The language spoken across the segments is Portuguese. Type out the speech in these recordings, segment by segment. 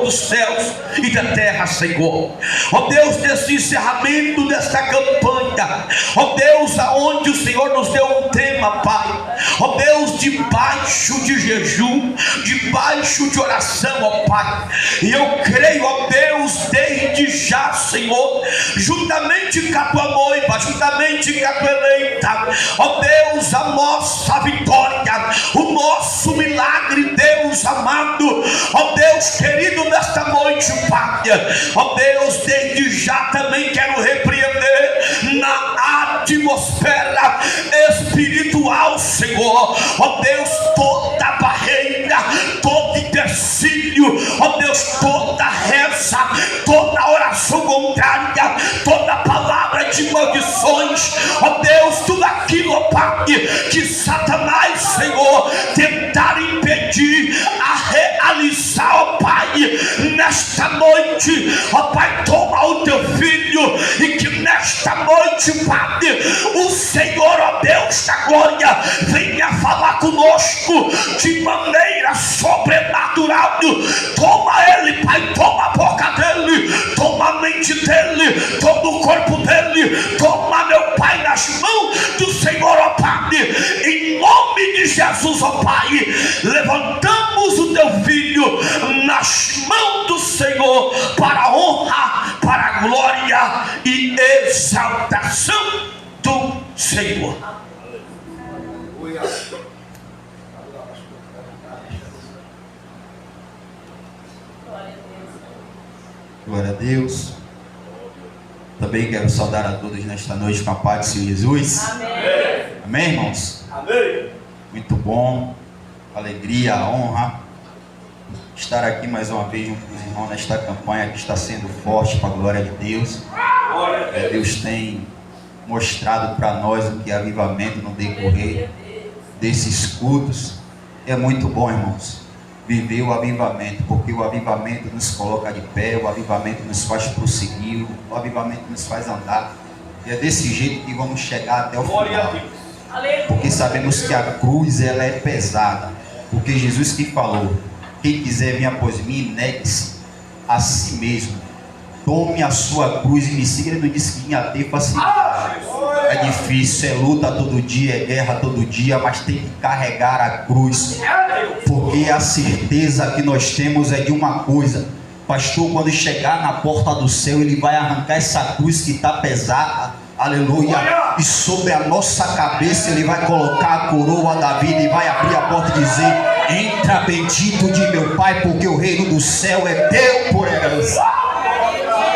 dos céus e da terra, Senhor. Ó Deus, nesse encerramento desta campanha, ó Deus, aonde o Senhor nos deu um tema, Pai, ó Deus, debaixo de jejum, debaixo de oração, ó Pai, e eu creio, ó Deus, desde já, Senhor, juntamente com a tua noiva, juntamente com a tua eleita, ó Deus, a nossa vitória, o nosso milagre, Deus amado, ó Deus querido, nesta noite, Pai, ó Deus, desde já também quero repreender na atmosfera espiritual, Senhor, ó Deus, toda barreira, todo empecilho, ó Deus, toda reza, toda oração contrária, toda palavra de maldições, ó Deus, tudo aquilo, ó Pai, que Satanás, Senhor, tentar impedir a realizar, ó Pai, nesta noite, ó Pai, toma o teu filho, e que nesta noite, Pai, o Senhor, ó Deus da glória, venha falar conosco de maneira sobrenatural. Toma ele, Pai, toma a boca dele, toma a mente dele, toma o corpo dele, toma, meu Pai, nas mãos do Senhor, ó Pai, em nome de Jesus, ó Pai, levantamos o teu filho nas mãos do Senhor, para a honra, para a glória e exaltação do Senhor. Glória a Deus. Também quero saudar a todos nesta noite com a paz do Senhor Jesus. Amém. Amém, irmãos? Amém. Muito bom, alegria, honra estar aqui mais uma vez junto com os irmãos nesta campanha que está sendo forte para a glória de Deus. Deus tem mostrado para nós o que é avivamento no decorrer desses cultos. É muito bom, irmãos, viver o avivamento, porque o avivamento nos coloca de pé, o avivamento nos faz prosseguir, o avivamento nos faz andar. E é desse jeito que vamos chegar até o final, porque sabemos que a cruz ela é pesada, porque Jesus que falou: quem quiser vir após mim, negue-se a si mesmo, tome a sua cruz e me siga. Ele não disse que ia ter facilidade. É difícil, é luta todo dia, é guerra todo dia, mas tem que carregar a cruz, porque a certeza que nós temos é de uma coisa: pastor, quando chegar na porta do céu, ele vai arrancar essa cruz que está pesada, aleluia, e sobre a nossa cabeça ele vai colocar a coroa da vida e vai abrir a porta e dizer: entra, bendito de meu Pai, porque o reino do céu é teu por herança.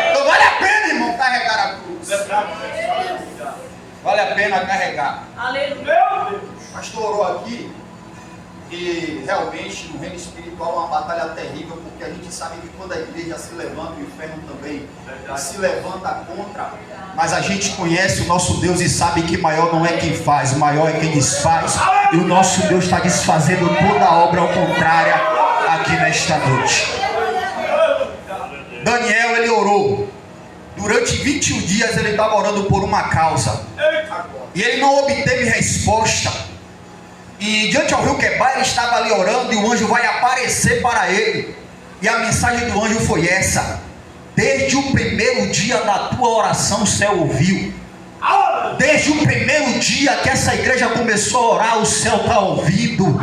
Então vale a pena, irmão, carregar a cruz. Vale a pena carregar. Aleluia. O pastor orou aqui, e realmente no reino espiritual é uma batalha terrível, porque a gente sabe que quando a igreja se levanta, o inferno também se levanta contra. Mas a gente conhece o nosso Deus e sabe que maior não é quem faz, maior é quem desfaz. E o nosso Deus está desfazendo toda a obra ao contrário aqui nesta noite. Daniel, ele orou. Durante 21 dias ele estava orando por uma causa, e ele não obteve resposta. E diante ao rio Quebar ele estava ali orando, e o anjo vai aparecer para ele. E a mensagem do anjo foi essa: desde o primeiro dia da tua oração o céu ouviu. Desde o primeiro dia que essa igreja começou a orar, o céu está ouvindo.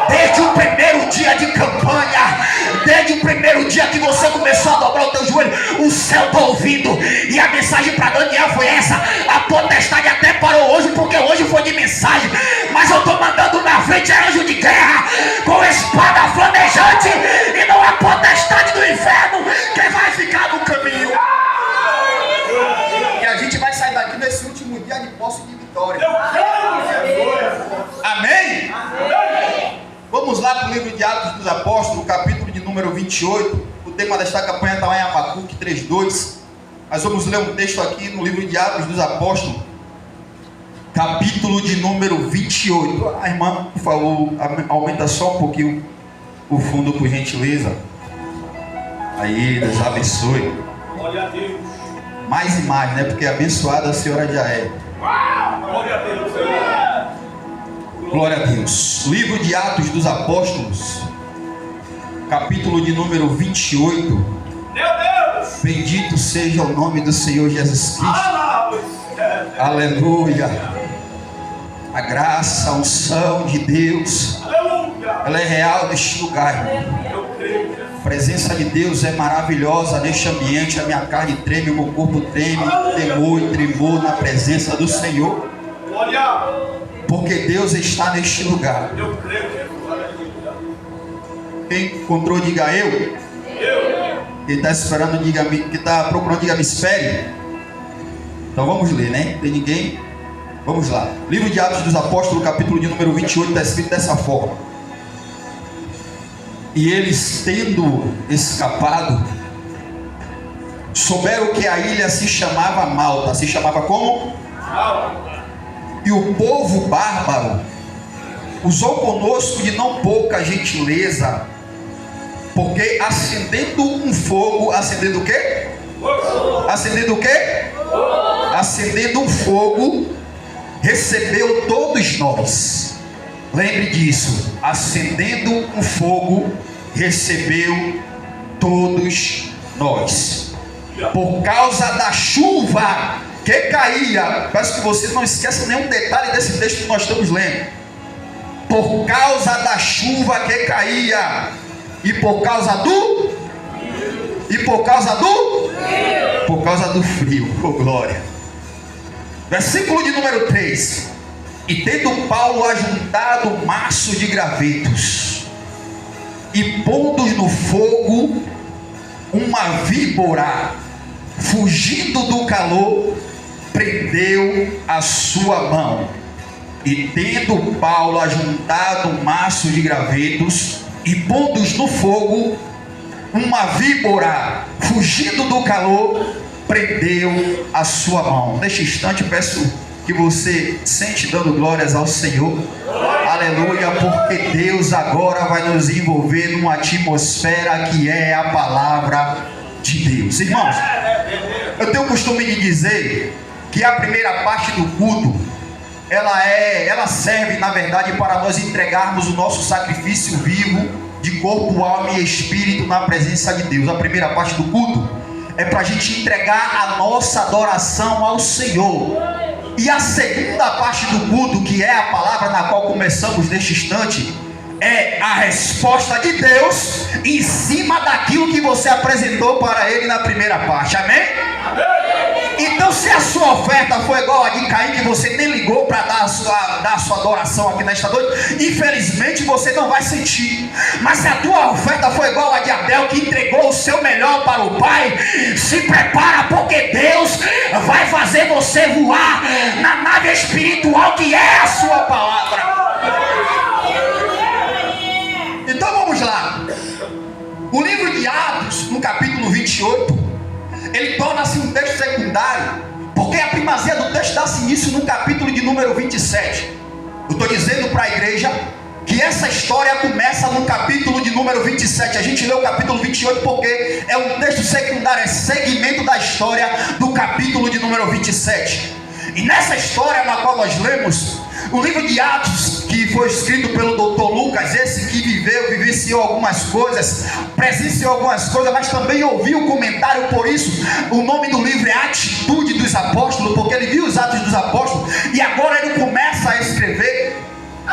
Desde o primeiro dia de campanha, desde o primeiro dia que você começou a dobrar o teu joelho, o céu está ouvindo. E a mensagem para Daniel foi essa: a potestade até parou hoje, porque hoje foi de mensagem, mas eu estou mandando na frente anjo de guerra com espada flamejante, e não há potestade do inferno que vai ficar no caminho. E a gente vai sair daqui nesse último dia de posse de vitória. Amém? Amém. Vamos lá para o livro de Atos dos Apóstolos, capítulo de número 28. O tema desta campanha está lá em Abacuque 3:2. Mas vamos ler um texto aqui no livro de Atos dos Apóstolos, capítulo de número 28. A irmã, por favor, aumenta só um pouquinho o fundo, por gentileza. Aí, Deus abençoe. Glória a Deus. Mais imagem, né? Porque abençoada a senhora já é. Glória a Deus. Glória a Deus. Livro de Atos dos Apóstolos, capítulo de número 28. Meu Deus! Bendito seja o nome do Senhor Jesus Cristo. Aleluia. A graça, a unção de Deus, ela é real neste lugar. A presença de Deus é maravilhosa neste ambiente. A minha carne treme, o meu corpo treme, temor e tremor na presença do Senhor. Porque Deus está neste lugar. Quem encontrou, diga eu. Quem está esperando, diga me. Quem está procurando, diga me espere. Então vamos ler, né? Tem ninguém? Vamos lá. Livro de Atos dos Apóstolos, capítulo de número 28, está escrito dessa forma: e eles, tendo escapado, souberam que a ilha se chamava Malta. Se chamava como? Malta. E o povo bárbaro usou conosco de não pouca gentileza, porque acendendo um fogo, acendendo o quê? Acendendo o quê? Acendendo um fogo, recebeu todos nós. Lembre disso: acendendo um fogo, recebeu todos nós. Por causa da chuva que caía, peço que vocês não esqueçam nenhum detalhe desse texto que nós estamos lendo. Por causa da chuva que caía, e por causa do por causa do frio. Oh, glória. Versículo de número 3: e tendo Paulo ajuntado um maço de gravetos, e pondo no fogo uma víbora, fugindo do calor, prendeu a sua mão. E tendo Paulo ajuntado um maço de gravetos, e pondo no fogo uma víbora, fugindo do calor, prendeu a sua mão. Neste instante peço que você sente dando glórias ao Senhor. Aleluia, porque Deus agora vai nos envolver numa atmosfera que é a palavra de Deus. Irmãos, eu tenho o costume de dizer que a primeira parte do culto, ela serve na verdade para nós entregarmos o nosso sacrifício vivo de corpo, alma e espírito na presença de Deus. A primeira parte do culto é para a gente entregar a nossa adoração ao Senhor. E a segunda parte do culto, que é a palavra na qual começamos neste instante, é a resposta de Deus em cima daquilo que você apresentou para Ele na primeira parte. Amém? Então, se a sua oferta foi igual a de Caim, que você nem ligou para dar a sua adoração aqui nesta noite, infelizmente você não vai sentir. Mas se a tua oferta foi igual a de Abel, que entregou o seu melhor para o Pai, se prepara, porque Deus vai fazer você voar na nave espiritual que é a sua palavra. Então vamos lá. O livro de Atos, no capítulo 28, ele torna-se um texto secundário, porque a primazia do texto dá-se início no capítulo de número 27. Eu estou dizendo para a igreja que essa história começa no capítulo de número 27. A gente lê o capítulo 28 porque é um texto secundário, é segmento da história do capítulo de número 27. E nessa história na qual nós lemos, o livro de Atos, que foi escrito pelo Dr. Lucas, esse que vivenciou algumas coisas, presenciou algumas coisas, mas também ouviu o comentário, por isso o nome do livro é Atitude dos Apóstolos, porque ele viu os Atos dos Apóstolos e agora ele começa a escrever.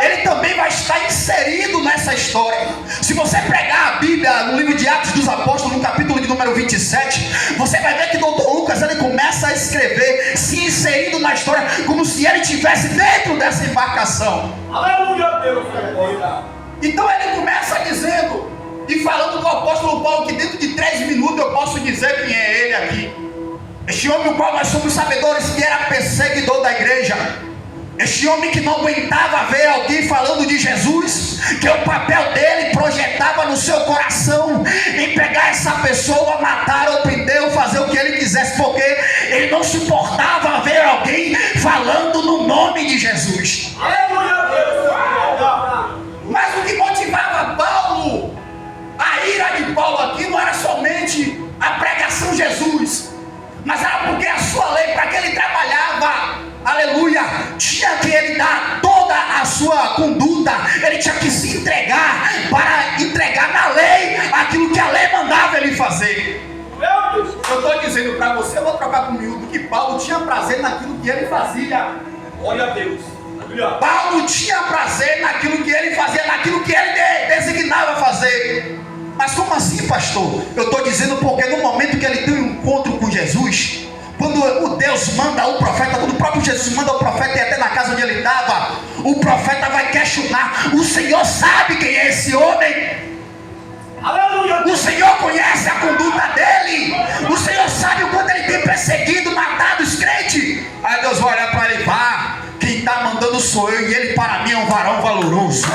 Ele também vai estar inserido nessa história. Se você pregar a Bíblia no livro de Atos dos Apóstolos, no capítulo de número 27, você vai ver que o Dr. Lucas ele começa a escrever, se inserindo na história, como se ele estivesse dentro dessa embarcação. Aleluia, Deus. Então ele começa dizendo e falando do apóstolo Paulo, que dentro de 3 minutos eu posso dizer quem é ele aqui. Este homem, o qual nós somos sabedores que era perseguidor da igreja. Este homem que não aguentava ver alguém falando de Jesus, que o papel dele projetava no seu coração em pegar essa pessoa, matar ou prender ou fazer o que ele quisesse, porque ele não suportava ver alguém falando no nome de Jesus. Mas o que motivava Paulo, a ira de Paulo aqui, não era somente a pregação de Jesus, mas era porque a sua lei, para que ele trabalhava, aleluia, tinha que ele dar toda a sua conduta, ele tinha que se entregar para entregar na lei naquilo que a lei mandava ele fazer. Eu estou dizendo para você, eu vou trocar por miúdo, que Paulo tinha prazer naquilo que ele fazia. Glória a Deus. Paulo tinha prazer naquilo que ele fazia, naquilo que ele designava fazer. Mas como assim, pastor? Eu estou dizendo porque no momento que ele tem um encontro com Jesus, quando o Deus manda o profeta, quando o próprio Jesus manda o profeta ir até na casa onde ele estava, o profeta vai questionar: o Senhor sabe quem é esse homem? Aleluia. O Senhor conhece a conduta dele. O Senhor sabe o quanto ele tem perseguido, matado os crentes. Aí Deus vai olhar para ele: vá, quem está mandando sou eu, e ele para mim é um varão valoroso.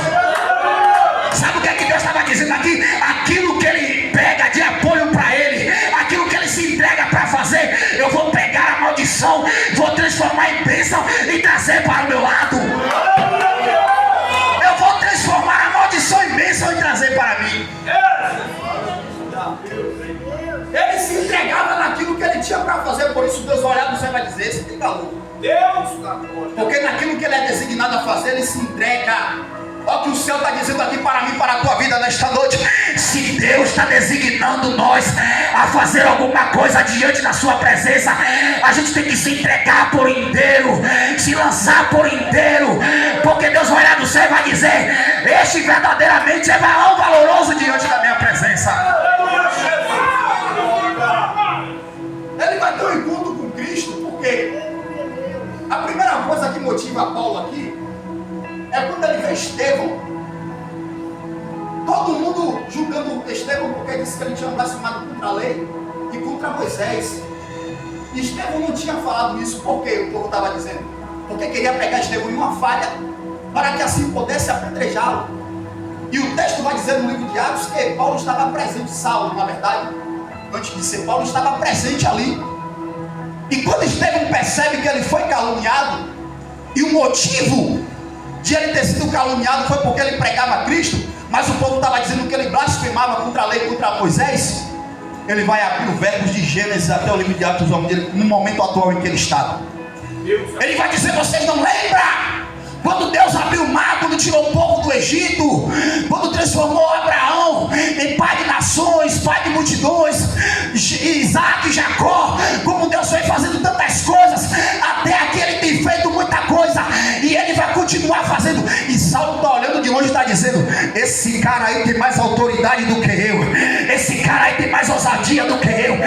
Sabe o que é que Deus estava dizendo aqui? Aquilo que ele pega de apoio para ele, aquilo que ele se entrega para fazer, eu vou pegar a maldição, vou transformar em bênção e trazer para o meu lado. Eu vou transformar a maldição em bênção e trazer para mim. Ele se entregava naquilo que ele tinha para fazer. Por isso Deus vai olhar no céu e vai dizer: esse tem calor. Porque naquilo que ele é designado a fazer, ele se entrega. Olha o que o céu está dizendo aqui para mim, para a tua vida nesta noite. Se Deus está designando nós a fazer alguma coisa diante da sua presença, a gente tem que se entregar por inteiro, se lançar por inteiro, porque Deus vai olhar do céu e vai dizer: este verdadeiramente é varão valoroso diante da minha presença. Ele vai ter um encontro com Cristo, porque a primeira coisa que motiva Paulo aqui é quando ele vê Estevão. Todo mundo julgando Estevão porque disse que ele tinha blasfemado contra a lei e contra Moisés. E Estevão não tinha falado isso porque o povo estava dizendo, porque queria pegar Estevão em uma falha para que assim pudesse apedrejá-lo. E o texto vai dizer no livro de Atos que Paulo estava presente, Saulo, na verdade, antes de ser Paulo, estava presente ali. E quando Estevão percebe que ele foi caluniado, e o motivo de ele ter sido caluniado foi porque ele pregava Cristo, mas o povo estava dizendo que ele blasfemava contra a lei, contra Moisés, ele vai abrir o verbo de Gênesis até o livro de Atos, no momento atual em que ele estava. Ele vai dizer: vocês não lembram? Quando Deus abriu o mar, quando tirou o povo do Egito, quando transformou Abraão em pai de nações, pai de multidões, Isaac e Jacó, como Deus foi fazendo tantas coisas, até aqui ele tem feito muita coisa, e ele vai continuar fazendo. E Saulo está olhando de longe e está dizendo: esse cara aí tem mais autoridade do que eu, esse cara aí tem mais ousadia do que eu,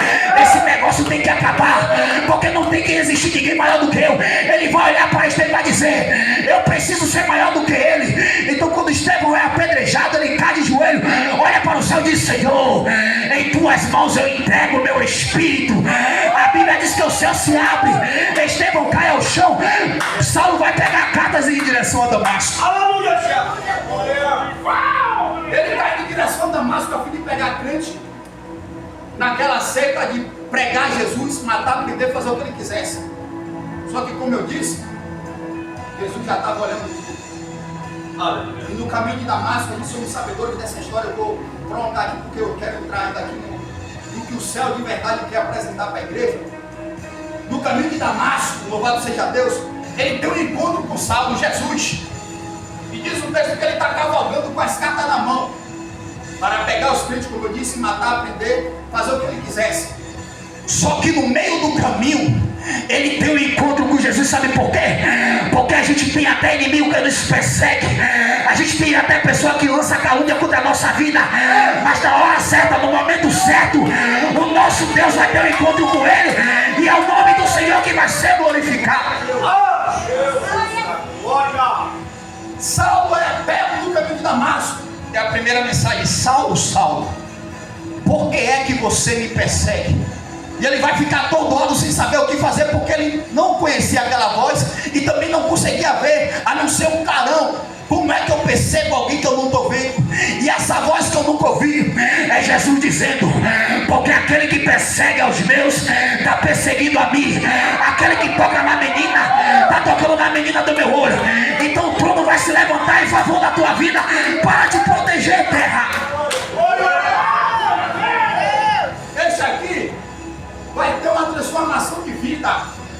esse negócio tem que acabar, porque não tem que existir ninguém maior do que eu. Ele vai olhar para Estevão e vai dizer: eu preciso ser maior do que ele. Então quando Estevão é apedrejado, ele cai de joelho, olha para o céu e diz: Senhor, em tuas mãos eu entrego o meu espírito. A Bíblia diz que o céu se abre, Estevão cai ao chão, Saulo vai pegar cartas e ir em direção a Damasco. Aleluia. Ele cai em direção a Damasco a fim de pegar crente naquela seita de pregar Jesus, matar, prender, fazer o que ele quisesse. Só que, como eu disse, Jesus já estava olhando tudo. E no caminho de Damasco, a gente somos sabedores dessa história. Eu vou prolongar aqui porque eu quero entrar ainda aqui no que o céu de verdade quer apresentar para a igreja. No caminho de Damasco, louvado seja Deus, ele tem um encontro com Saulo, Jesus. E diz o texto que ele está cavalgando com as cartas na mão, para pegar os crentes, como eu disse, matar, prender, fazer o que ele quisesse. Só que no meio do caminho, ele tem um encontro com Jesus. Sabe por quê? Porque a gente tem até inimigo que nos persegue, a gente tem até pessoa que lança calúnia contra a nossa vida, mas na hora certa, no momento certo, o nosso Deus vai ter um encontro com ele, e é o nome do Senhor que vai ser glorificado. Saulo é pego no caminho de Damasco. É a primeira mensagem: Saulo, Saulo, por que é que você me persegue? E ele vai ficar atordoado sem saber o que fazer, porque ele não conhecia aquela voz e também não conseguia ver, a não ser um clarão. Como é que eu percebo alguém que eu não estou vendo? E essa voz que eu nunca ouvi é Jesus dizendo: porque aquele que persegue aos meus está perseguindo a mim, aquele que toca na menina está tocando na menina do meu olho. Então o trono vai se levantar em favor da tua vida para te proteger, terra. Esse aqui vai ter uma transformação de vida.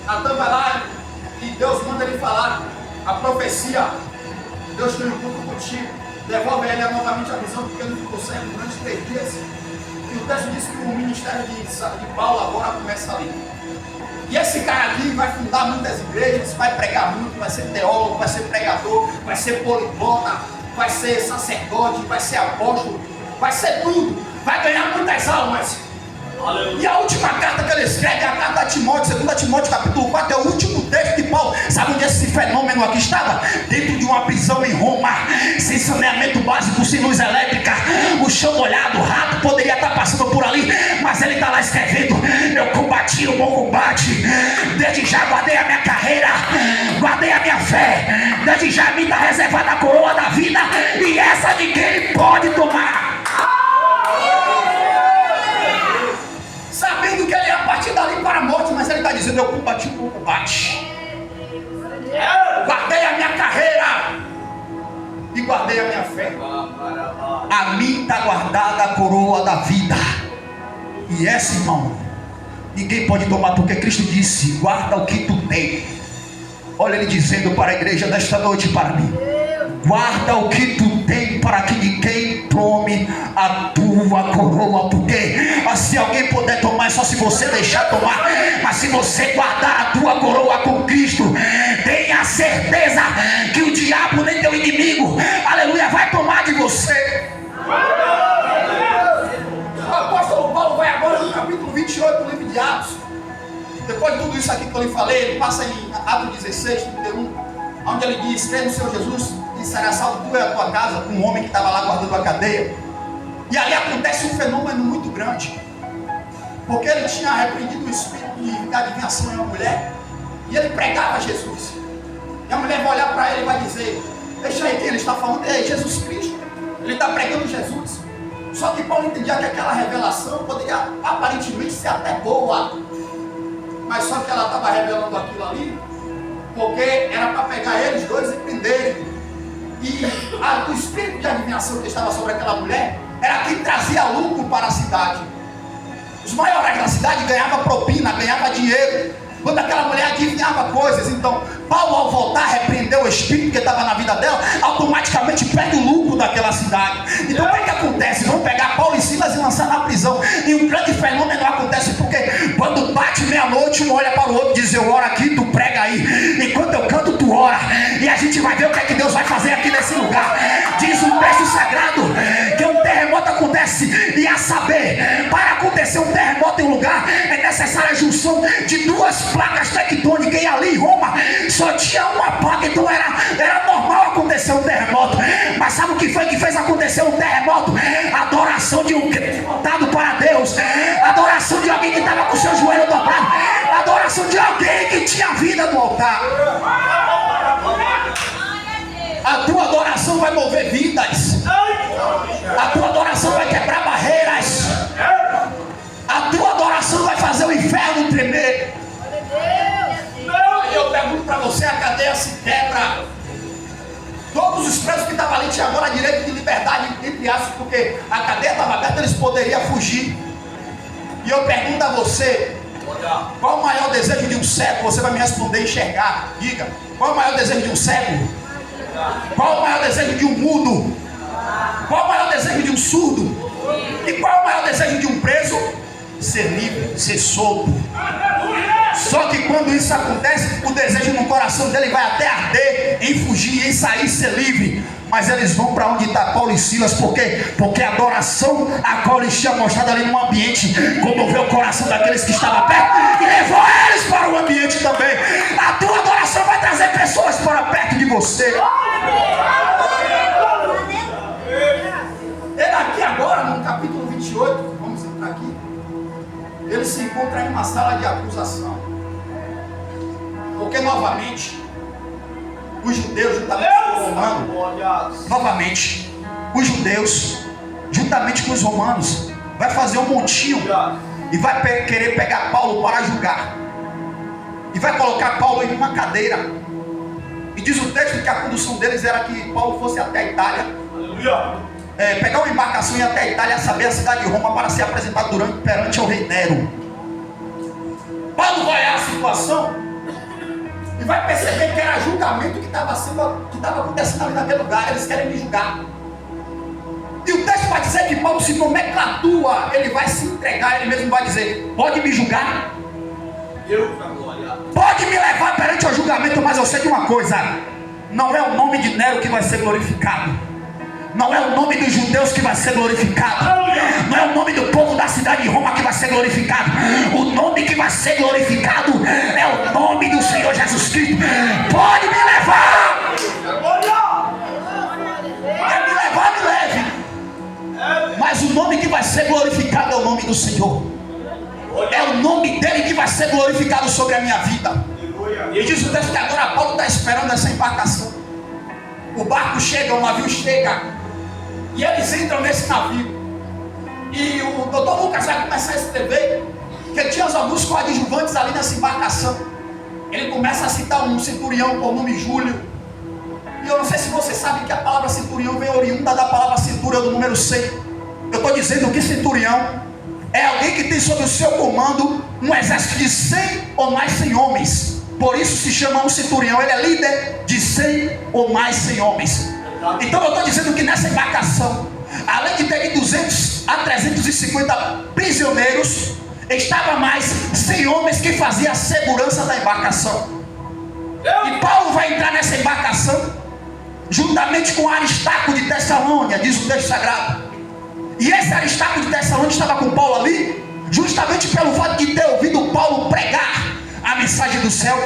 Natan vai lá e Deus manda ele falar a profecia. Deus tem um encontro contigo. Devolve a ele novamente a visão, porque ele ficou cego durante 3 dias. E o texto diz que o ministério de Paulo agora começa ali. E esse cara aqui vai fundar muitas igrejas, vai pregar muito, vai ser teólogo, vai ser pregador, vai ser poliglota, vai ser sacerdote, vai ser apóstolo, vai ser tudo. Vai ganhar muitas almas. E a última carta que ele escreve é a carta a Timóteo, 2 Timóteo capítulo 4, é o último texto de Paulo. Sabe onde esse fenômeno aqui estava? Dentro de uma prisão em Roma, sem saneamento básico, sem luz elétrica, o chão molhado, o rato poderia estar passando por ali, mas ele está lá escrevendo: eu combati o bom combate, desde já guardei a minha carreira, guardei a minha fé, desde já me está reservada a coroa da vida, e essa ninguém pode tomar. Sabendo que ele ia partir dali para a morte, mas ele está dizendo: eu combati o bom combate, guardei a minha carreira e guardei a minha fé. A mim está guardada a coroa da vida, e essa, irmão, ninguém pode tomar, porque Cristo disse: guarda o que tu tem. Olha ele dizendo para a igreja desta noite, para mim: guarda o que tu tem, para que ninguém tome a tua coroa. Porque se alguém puder tomar, é só se você deixar tomar. Mas se você guardar a tua coroa com Cristo, tenha certeza que o diabo, nem teu inimigo, aleluia, vai tomar de você. O apóstolo Paulo vai agora no capítulo 28 do livro de Atos. Depois de tudo isso aqui que eu lhe falei, ele passa em Atos 16, 31, onde ele diz: crê no Senhor Jesus e será salvo tu e a tua casa. Um homem que estava lá guardando a cadeia. E ali acontece um fenômeno muito grande, porque ele tinha repreendido o espírito de adivinhação em uma mulher, e ele pregava Jesus. E a mulher vai olhar para ele e vai dizer: deixa aí, quem ele está falando é Jesus Cristo. Ele está pregando Jesus. Só que Paulo entendia que aquela revelação poderia aparentemente ser até boa, mas só que ela estava revelando aquilo ali porque era para pegar eles dois e prenderem. E o espírito de adivinhação que estava sobre aquela mulher era quem trazia lucro para a cidade. Os maiores da cidade ganhavam propina, ganhavam dinheiro quando aquela mulher adivinhava coisas. Então Paulo, ao voltar, repreendeu o espírito que estava na vida dela, automaticamente pega o lucro daquela cidade. Então o que acontece? Vão pegar Paulo e Silas e lançar na prisão. E um grande fenômeno acontece, porque quando bate meia-noite, um olha para o outro e diz: eu oro aqui, tu prega aí. Enquanto eu canto, tu ora. E a gente vai ver o que é que Deus vai fazer aqui nesse lugar. Diz o texto sagrado que um terremoto acontece, e a saber, para acontecer um terremoto em um lugar, é necessária a junção de 2 placas tectônicas. E ali em Roma só tinha uma placa, então era normal acontecer um terremoto. Mas sabe o que foi que fez acontecer um terremoto? A adoração de um crente voltado para Deus, a adoração de alguém que estava com o seu joelho dobrado, a adoração de alguém que tinha vida no altar. A tua adoração vai mover vidas, a tua adoração vai quebrar barreiras, a tua adoração vai fazer o inferno tremer. E eu pergunto para você: a cadeia se quebra. Todos os presos que estavam ali tinham agora direito de liberdade, entre aspas, porque a cadeia estava aberta, eles poderiam fugir. E eu pergunto a você: qual o maior desejo de um cego? Você vai me responder: enxergar. Diga, qual o maior desejo de um cego? Qual o maior desejo de um mudo? Qual o maior desejo de um surdo? E qual o maior desejo de um preso? Ser livre, ser solto. Só que quando isso acontece, o desejo no coração dele vai até arder em fugir, em sair, ser livre. Mas eles vão para onde está Paulo e Silas, porque a adoração a qual eles tinham mostrado ali no ambiente comoveu o coração daqueles que estavam perto e levou eles para o ambiente também. A tua adoração vai trazer pessoas para perto de você. Ele aqui agora, no capítulo 28, vamos entrar aqui, ele se encontra em uma sala de acusação. Porque novamente os judeus, juntamente com os romanos, novamente os judeus, juntamente com os romanos, vai fazer um montinho e vai querer pegar Paulo para julgar, e vai colocar Paulo em uma cadeira. E diz o texto que a condução deles era que Paulo fosse até a Itália, pegar uma embarcação e ir até a Itália, a saber, a cidade de Roma, para ser apresentado perante o rei Nero. Paulo vai à situação e vai perceber que era julgamento que estava acontecendo ali naquele lugar. Eles querem me julgar. E o texto vai dizer que Paulo se nomenclatua, ele vai se entregar, ele mesmo vai dizer: pode me julgar, pode me levar perante o julgamento, mas eu sei de uma coisa: não é o nome de Nero que vai ser glorificado, não é o nome dos judeus que vai ser glorificado, não é o nome do povo da cidade de Roma que vai ser glorificado. O nome que vai ser glorificado é o nome do Senhor Jesus Cristo. Pode me levar, quer me levar, me leve, mas o nome que vai ser glorificado é o nome do Senhor. É o nome dele que vai ser glorificado sobre a minha vida. E diz o texto que agora Paulo está esperando essa embarcação. O barco chega, o navio chega, e eles entram nesse navio. E o doutor Lucas vai começar a escrever que tinha alguns coadjuvantes ali nessa embarcação. Ele começa a citar um centurião por nome Júlio. E eu não sei se você sabe que a palavra centurião vem oriunda da palavra cintura do número 100. Eu estou dizendo que centurião é alguém que tem sob o seu comando um exército de 100 ou mais 100 homens. Por isso se chama um centurião. Ele é líder de 100 ou mais 100 homens. Então eu estou dizendo que nessa embarcação, além de ter 200 a 350 prisioneiros, estava mais 100 homens que faziam a segurança da embarcação. E Paulo vai entrar nessa embarcação juntamente com Aristarco de Tessalônia, diz o texto sagrado. E esse Aristarco de Tessalônia estava com Paulo ali, justamente pelo fato de ter ouvido Paulo pregar a mensagem do céu,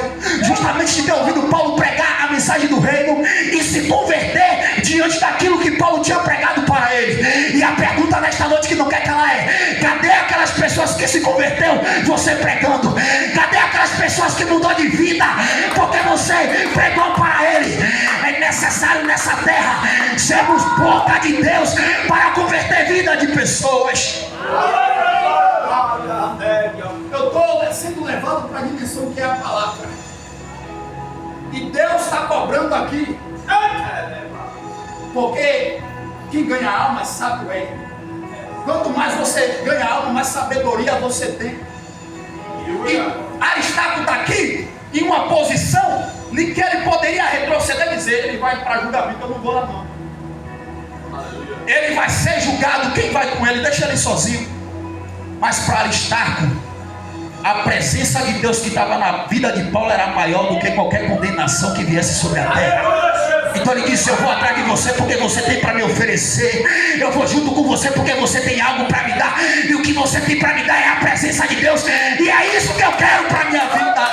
justamente de ter ouvido Paulo pregar a mensagem do reino e se converter diante daquilo que Paulo tinha pregado para ele. E a pergunta nesta noite que não quer calar é: cadê aquelas pessoas que se converteu você pregando? Cadê aquelas pessoas que mudou de vida porque você pregou para ele? É necessário nessa terra sermos boca de Deus para converter vida de pessoas. Eu estou sendo levado para a dimensão que é a palavra. E Deus está cobrando aqui. Porque quem ganha alma sábio é. Quanto mais você ganha alma, mais sabedoria você tem. E Aristarco está aqui em uma posição em que ele poderia retroceder e dizer: ele vai para julgamento, eu não vou lá não. Ele vai ser julgado, quem vai com ele? Deixa ele sozinho. Mas para Aristarco, a presença de Deus que estava na vida de Paulo era maior do que qualquer condenação que viesse sobre a terra. Então ele disse: eu vou atrás de você porque você tem para me oferecer, eu vou junto com você porque você tem algo para me dar, e o que você tem para me dar é a presença de Deus, e é isso que eu quero para a minha vida.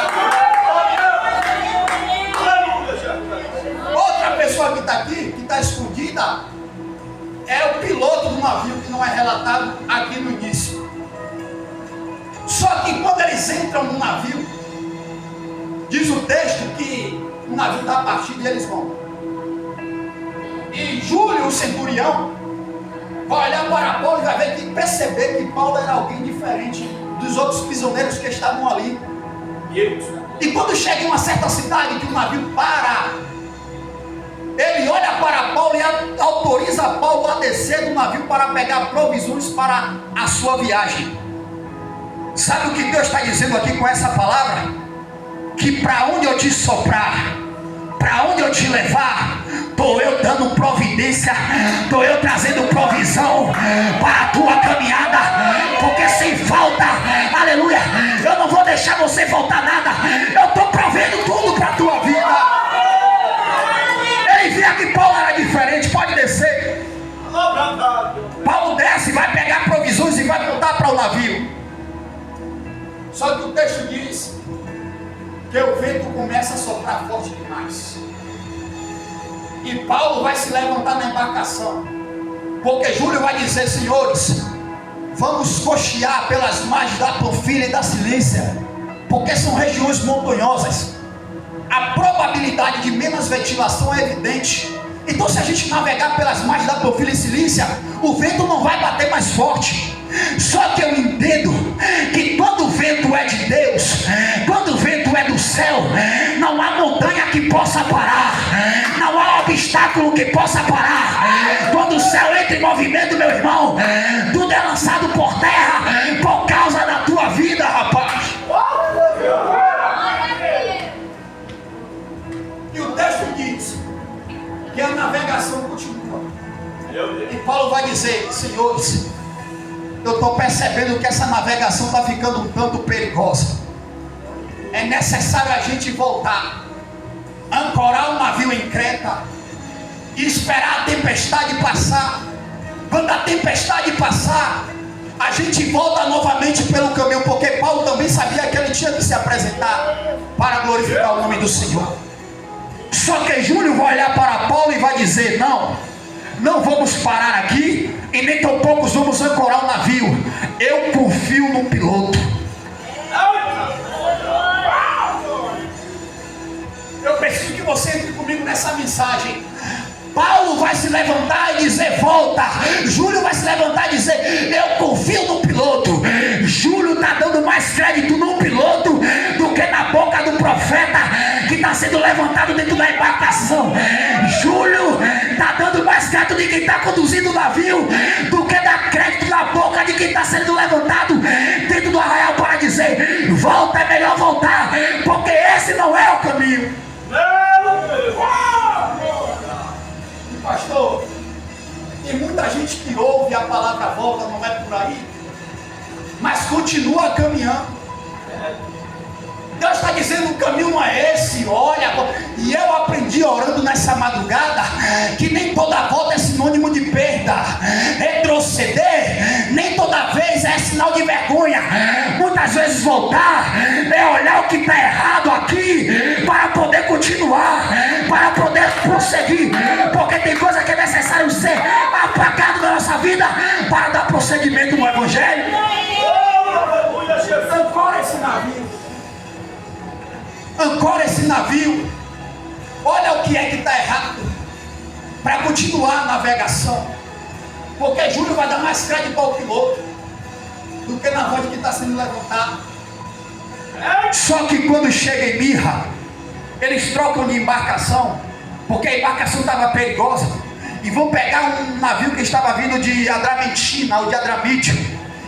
Outra pessoa que está aqui, que está escondida, é o piloto do navio, que não é relatado aqui no início. Só que quando eles entram no navio, diz o texto que o navio está partido e eles vão. E Júlio, o centurião, vai olhar para Paulo e vai ver que perceber que Paulo era alguém diferente dos outros prisioneiros que estavam ali. E quando chega em uma certa cidade que o navio para, ele olha para Paulo e autoriza Paulo a descer do navio para pegar provisões para a sua viagem. Sabe o que Deus está dizendo aqui com essa palavra? Que para onde eu te soprar, para onde eu te levar, estou eu dando providência, estou eu trazendo provisão para a tua caminhada, porque sem falta, aleluia, eu não vou deixar você faltar nada, eu estou provendo tudo para a tua vida. Ele via que Paulo era diferente, pode descer. Paulo desce, vai pegar provisões e vai voltar para o navio. Só que o texto diz que o vento começa a soprar forte demais. E Paulo vai se levantar na embarcação, porque Júlio vai dizer: senhores, vamos costear pelas margens da Panfilha e da Cilícia, porque são regiões montanhosas. A probabilidade de menos ventilação é evidente. Então se a gente navegar pelas margens da Panfilha e Cilícia, o vento não vai bater mais forte. Só que eu entendo que quando o vento é de Deus, quando o vento é do céu, não há montanha que possa parar, não há obstáculo que possa parar. Quando o céu entra em movimento, meu irmão, tudo é lançado por terra por causa da tua vida, rapaz. E o texto diz que a navegação continua. E Paulo vai dizer: percebendo que essa navegação está ficando um tanto perigosa. É necessário a gente voltar, ancorar o navio em Creta e esperar a tempestade passar. Quando a tempestade passar, a gente volta novamente pelo caminho, porque Paulo também sabia que ele tinha que se apresentar para glorificar o nome do Senhor. Só que Júlio vai olhar para Paulo e vai dizer: não vamos parar aqui e nem tampouco vamos ancorar o navio. Eu confio no piloto. Eu preciso que você entre comigo nessa mensagem. Paulo vai se levantar e dizer: volta. Júlio vai se levantar e dizer: eu confio no piloto. Júlio está dando mais crédito no piloto do que na boca do profeta que está sendo levantado dentro da embarcação. Júlio está dando mais crédito de quem está conduzindo o navio do que dá crédito na boca de quem está sendo levantado dentro do arraial para dizer: volta, é melhor voltar, porque esse não é o caminho. Pastor, tem muita gente que ouve a palavra volta, não é por aí, mas continua caminhando. Deus está dizendo: o caminho não é esse, olha. E eu aprendi orando nessa madrugada que nem toda volta é sinônimo de perda. Retroceder nem toda vez é sinal de vergonha. Muitas vezes voltar é olhar o que está errado aqui para poder continuar, para poder prosseguir, porque tem coisa que é necessário ser apagado da nossa vida para dar prosseguimento no Evangelho. Ancora esse navio. Ancora esse navio. Olha o que é que está errado para continuar a navegação, porque Júlio vai dar mais crédito ao piloto do que na voz que está sendo levantado. Só que quando chega em Mirra, eles trocam de embarcação, porque a embarcação estava perigosa, e vão pegar um navio que estava vindo de Adramentina, ou de Adramítio.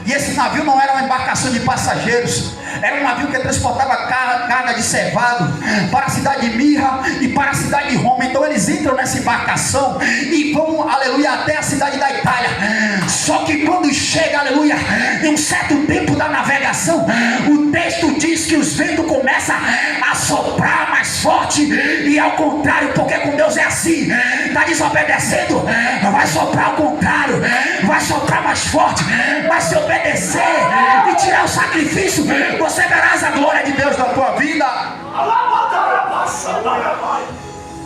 E esse navio não era uma embarcação de passageiros, era um navio que transportava carga de cevado para a cidade de Mirra e para a cidade de Roma. Então eles entram nessa embarcação e vão, aleluia, até a cidade da Itália. Só que quando chega, aleluia, em um certo tempo da navegação, o texto diz que os ventos começam a soprar mais forte, e ao contrário, porque com Deus é assim. Está desobedecendo, vai soprar ao contrário, vai soprar mais forte. Mas se obedecer e tirar o sacrifício, você verás a glória de Deus na tua vida.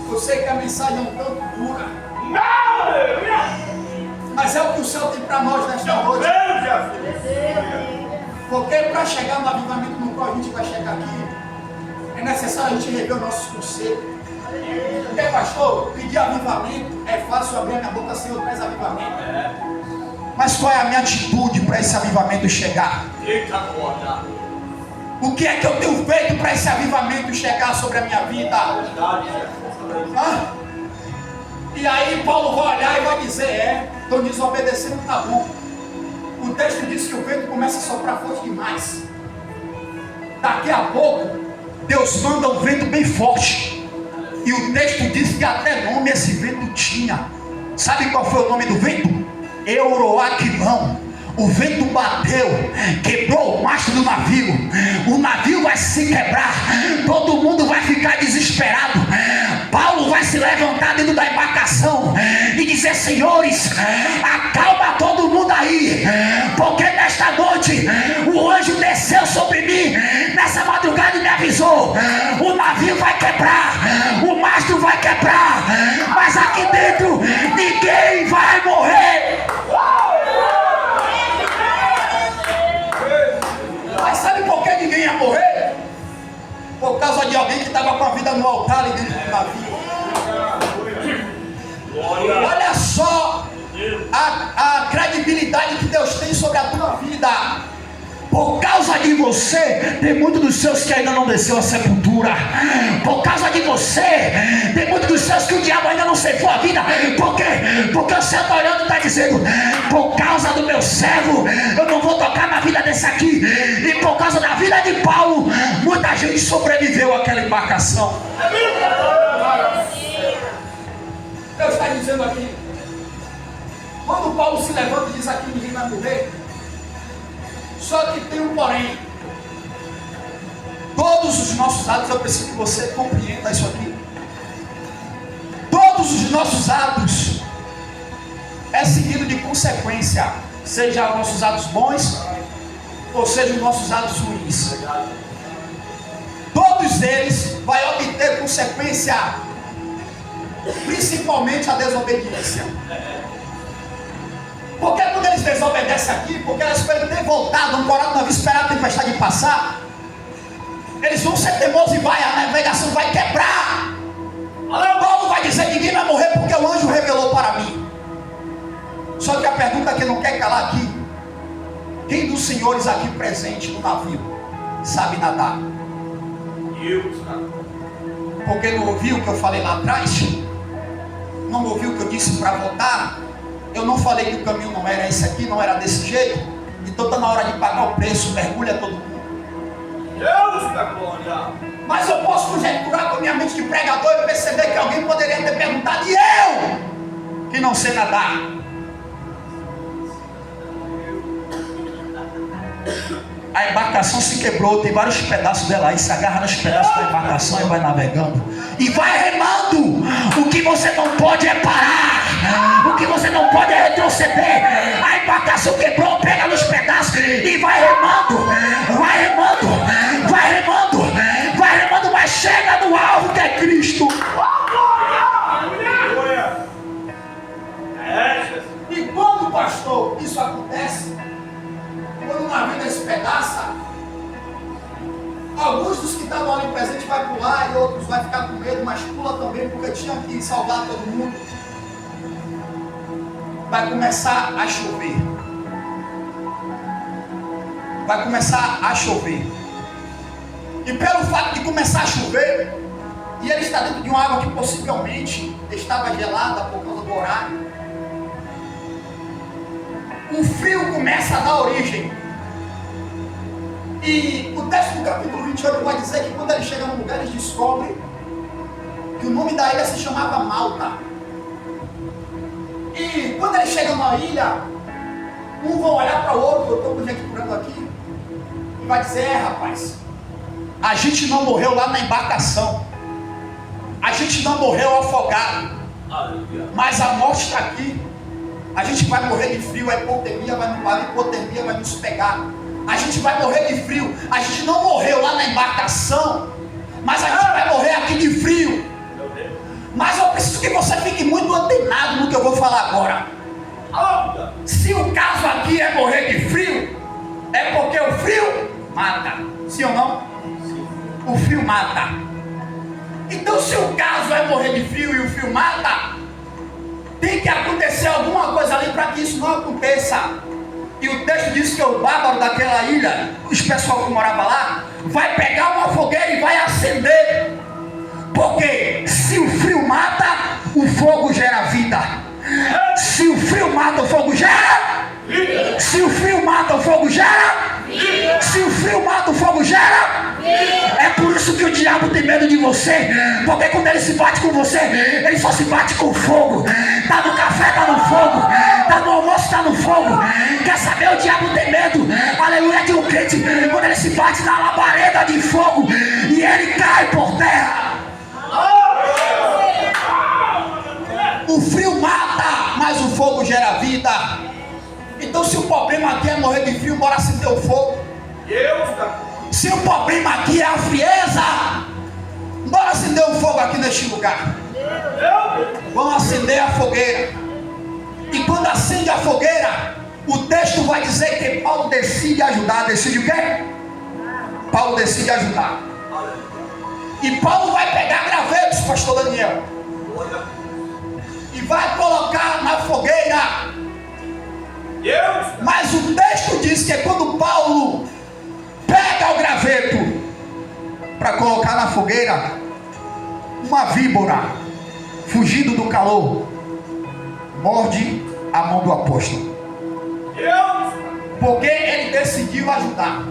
Você que a mensagem é um tanto dura, mas é o que o céu tem para nós nesta noite. Porque para chegar no avivamento no qual a gente vai chegar aqui, é necessário a gente rever os nossos conselhos. Porque, pastor, pedir avivamento é fácil. Abrir a minha boca: Senhor, traz avivamento. Mas qual é a minha atitude para esse avivamento chegar? O que é que eu tenho feito para esse avivamento chegar sobre a minha vida? E aí Paulo vai olhar e vai dizer: estão desobedecendo, tá bom. O texto diz que o vento começa a soprar forte demais. Daqui a pouco Deus manda um vento bem forte, e o texto diz que até nome esse vento tinha. Sabe qual foi o nome do vento? Euroaquilão. O vento bateu, quebrou o mastro do navio. O navio vai se quebrar, todo mundo vai ficar desesperado. Paulo vai se levantar dentro da embarcação e dizer: senhores, acalma todo mundo aí, porque nesta noite o anjo desceu sobre mim nessa madrugada e me avisou: o navio vai quebrar, o mastro vai quebrar, mas aqui dentro ninguém vai morrer. Mas sabe por que ninguém ia morrer? Por causa de alguém que estava com a vida no altar ali dentro do navio. Olha só a credibilidade que Deus tem sobre a tua vida. Por causa de você, tem muitos dos seus que ainda não desceu a sepultura. Por causa de você, tem muitos dos seus que o diabo ainda não ceifou a vida. Por quê? Porque o céu está olhando e está dizendo: por causa do meu servo, eu não vou tocar na vida desse aqui. E por causa da vida de Paulo, muita gente sobreviveu àquela embarcação. Deus está dizendo aqui: quando Paulo se levanta e diz aqui: ninguém vai morrer, Só que tem um porém. Todos os nossos atos, eu preciso que você compreenda isso aqui. Todos os nossos atos é seguido de consequência, seja os nossos atos bons ou seja os nossos atos ruins. Todos eles vai obter consequência, principalmente a desobediência. Porque quando eles desobedecem aqui, porque elas esperam ter voltado, ancorado na vida, esperar a tempestade passar, eles vão ser teimosos e a navegação vai quebrar. Paulo vai dizer que ninguém vai morrer porque o anjo revelou para mim. Só que a pergunta que não quer calar aqui: quem dos senhores aqui presente no navio sabe nadar? Porque não ouviu o que eu falei lá atrás? Não ouviu o que eu disse para voltar? Eu não falei que o caminho não era esse aqui, não era desse jeito? Então está na hora de pagar o preço, mergulha todo mundo. Mas eu posso conjecturar com a minha mente de pregador e perceber que alguém poderia ter perguntado: e eu, que não sei nadar? A embarcação se quebrou, tem vários pedaços dela aí, se agarra nos pedaços da embarcação e vai navegando. E vai remando. O que você não pode é parar. O que você não pode é retroceder. A embarcação quebrou, pega nos pedaços e vai remando. Vai remando, vai remando, vai remando, mas chega no alvo que é Cristo. E quando, pastor, isso acontece, quando o navio despedaça, alguns dos que estavam ali presentes vai pular e outros vai ficar com medo, mas pula também porque tinha que salvar todo mundo. Vai começar a chover. Vai começar a chover. E pelo fato de começar a chover, e ele está dentro de uma água que possivelmente estava gelada por causa do horário, o frio começa a dar origem. E o texto do capítulo 28 vai dizer que quando ele chega no lugar, eles descobrem que o nome da ilha se chamava Malta. E quando eles chegam na ilha, um vai olhar para o outro, eu estou conjecturando aqui, e vai dizer: rapaz, a gente não morreu lá na embarcação, a gente não morreu afogado, mas a morte está aqui. A gente vai morrer de frio, a hipotermia vai nos pegar. A gente vai morrer de frio. A gente não morreu lá na embarcação, mas a gente vai morrer aqui de frio. Mas eu preciso que você fique muito antenado no que eu vou falar agora. Se o caso aqui é morrer de frio, é porque o frio mata. Sim ou não? O frio mata. Então, se o caso é morrer de frio e o frio mata, tem que acontecer alguma coisa ali para que isso não aconteça. E o texto diz que o bárbaro daquela ilha, os pessoal que morava lá, vai pegar uma fogueira e vai acender. Porque se o frio mata, o fogo gera vida. Se o frio mata, o fogo gera. Se o frio mata, o fogo gera. Se o frio mata, o fogo gera. É por isso que o diabo tem medo de você. Porque quando ele se bate com você, ele só se bate com fogo. Tá no café, tá no fogo. Tá no almoço, tá no fogo. Quer saber? O diabo tem medo, aleluia, de um crente quando ele se bate na labareda de fogo e ele cai por terra. O frio mata, mas o fogo gera vida. Então, se o problema aqui é morrer de frio, bora acender o fogo. Se o problema aqui é a frieza, bora acender o fogo aqui neste lugar. Vamos acender a fogueira. E quando acende a fogueira, o texto vai dizer que Paulo decide ajudar. Decide o quê? Paulo decide ajudar. E Paulo vai pegar gravetos, pastor Daniel, e vai colocar na fogueira. Mas o texto diz que quando Paulo pega o graveto para colocar na fogueira, uma víbora, fugindo do calor, morde a mão do apóstolo. Porque ele decidiu ajudar.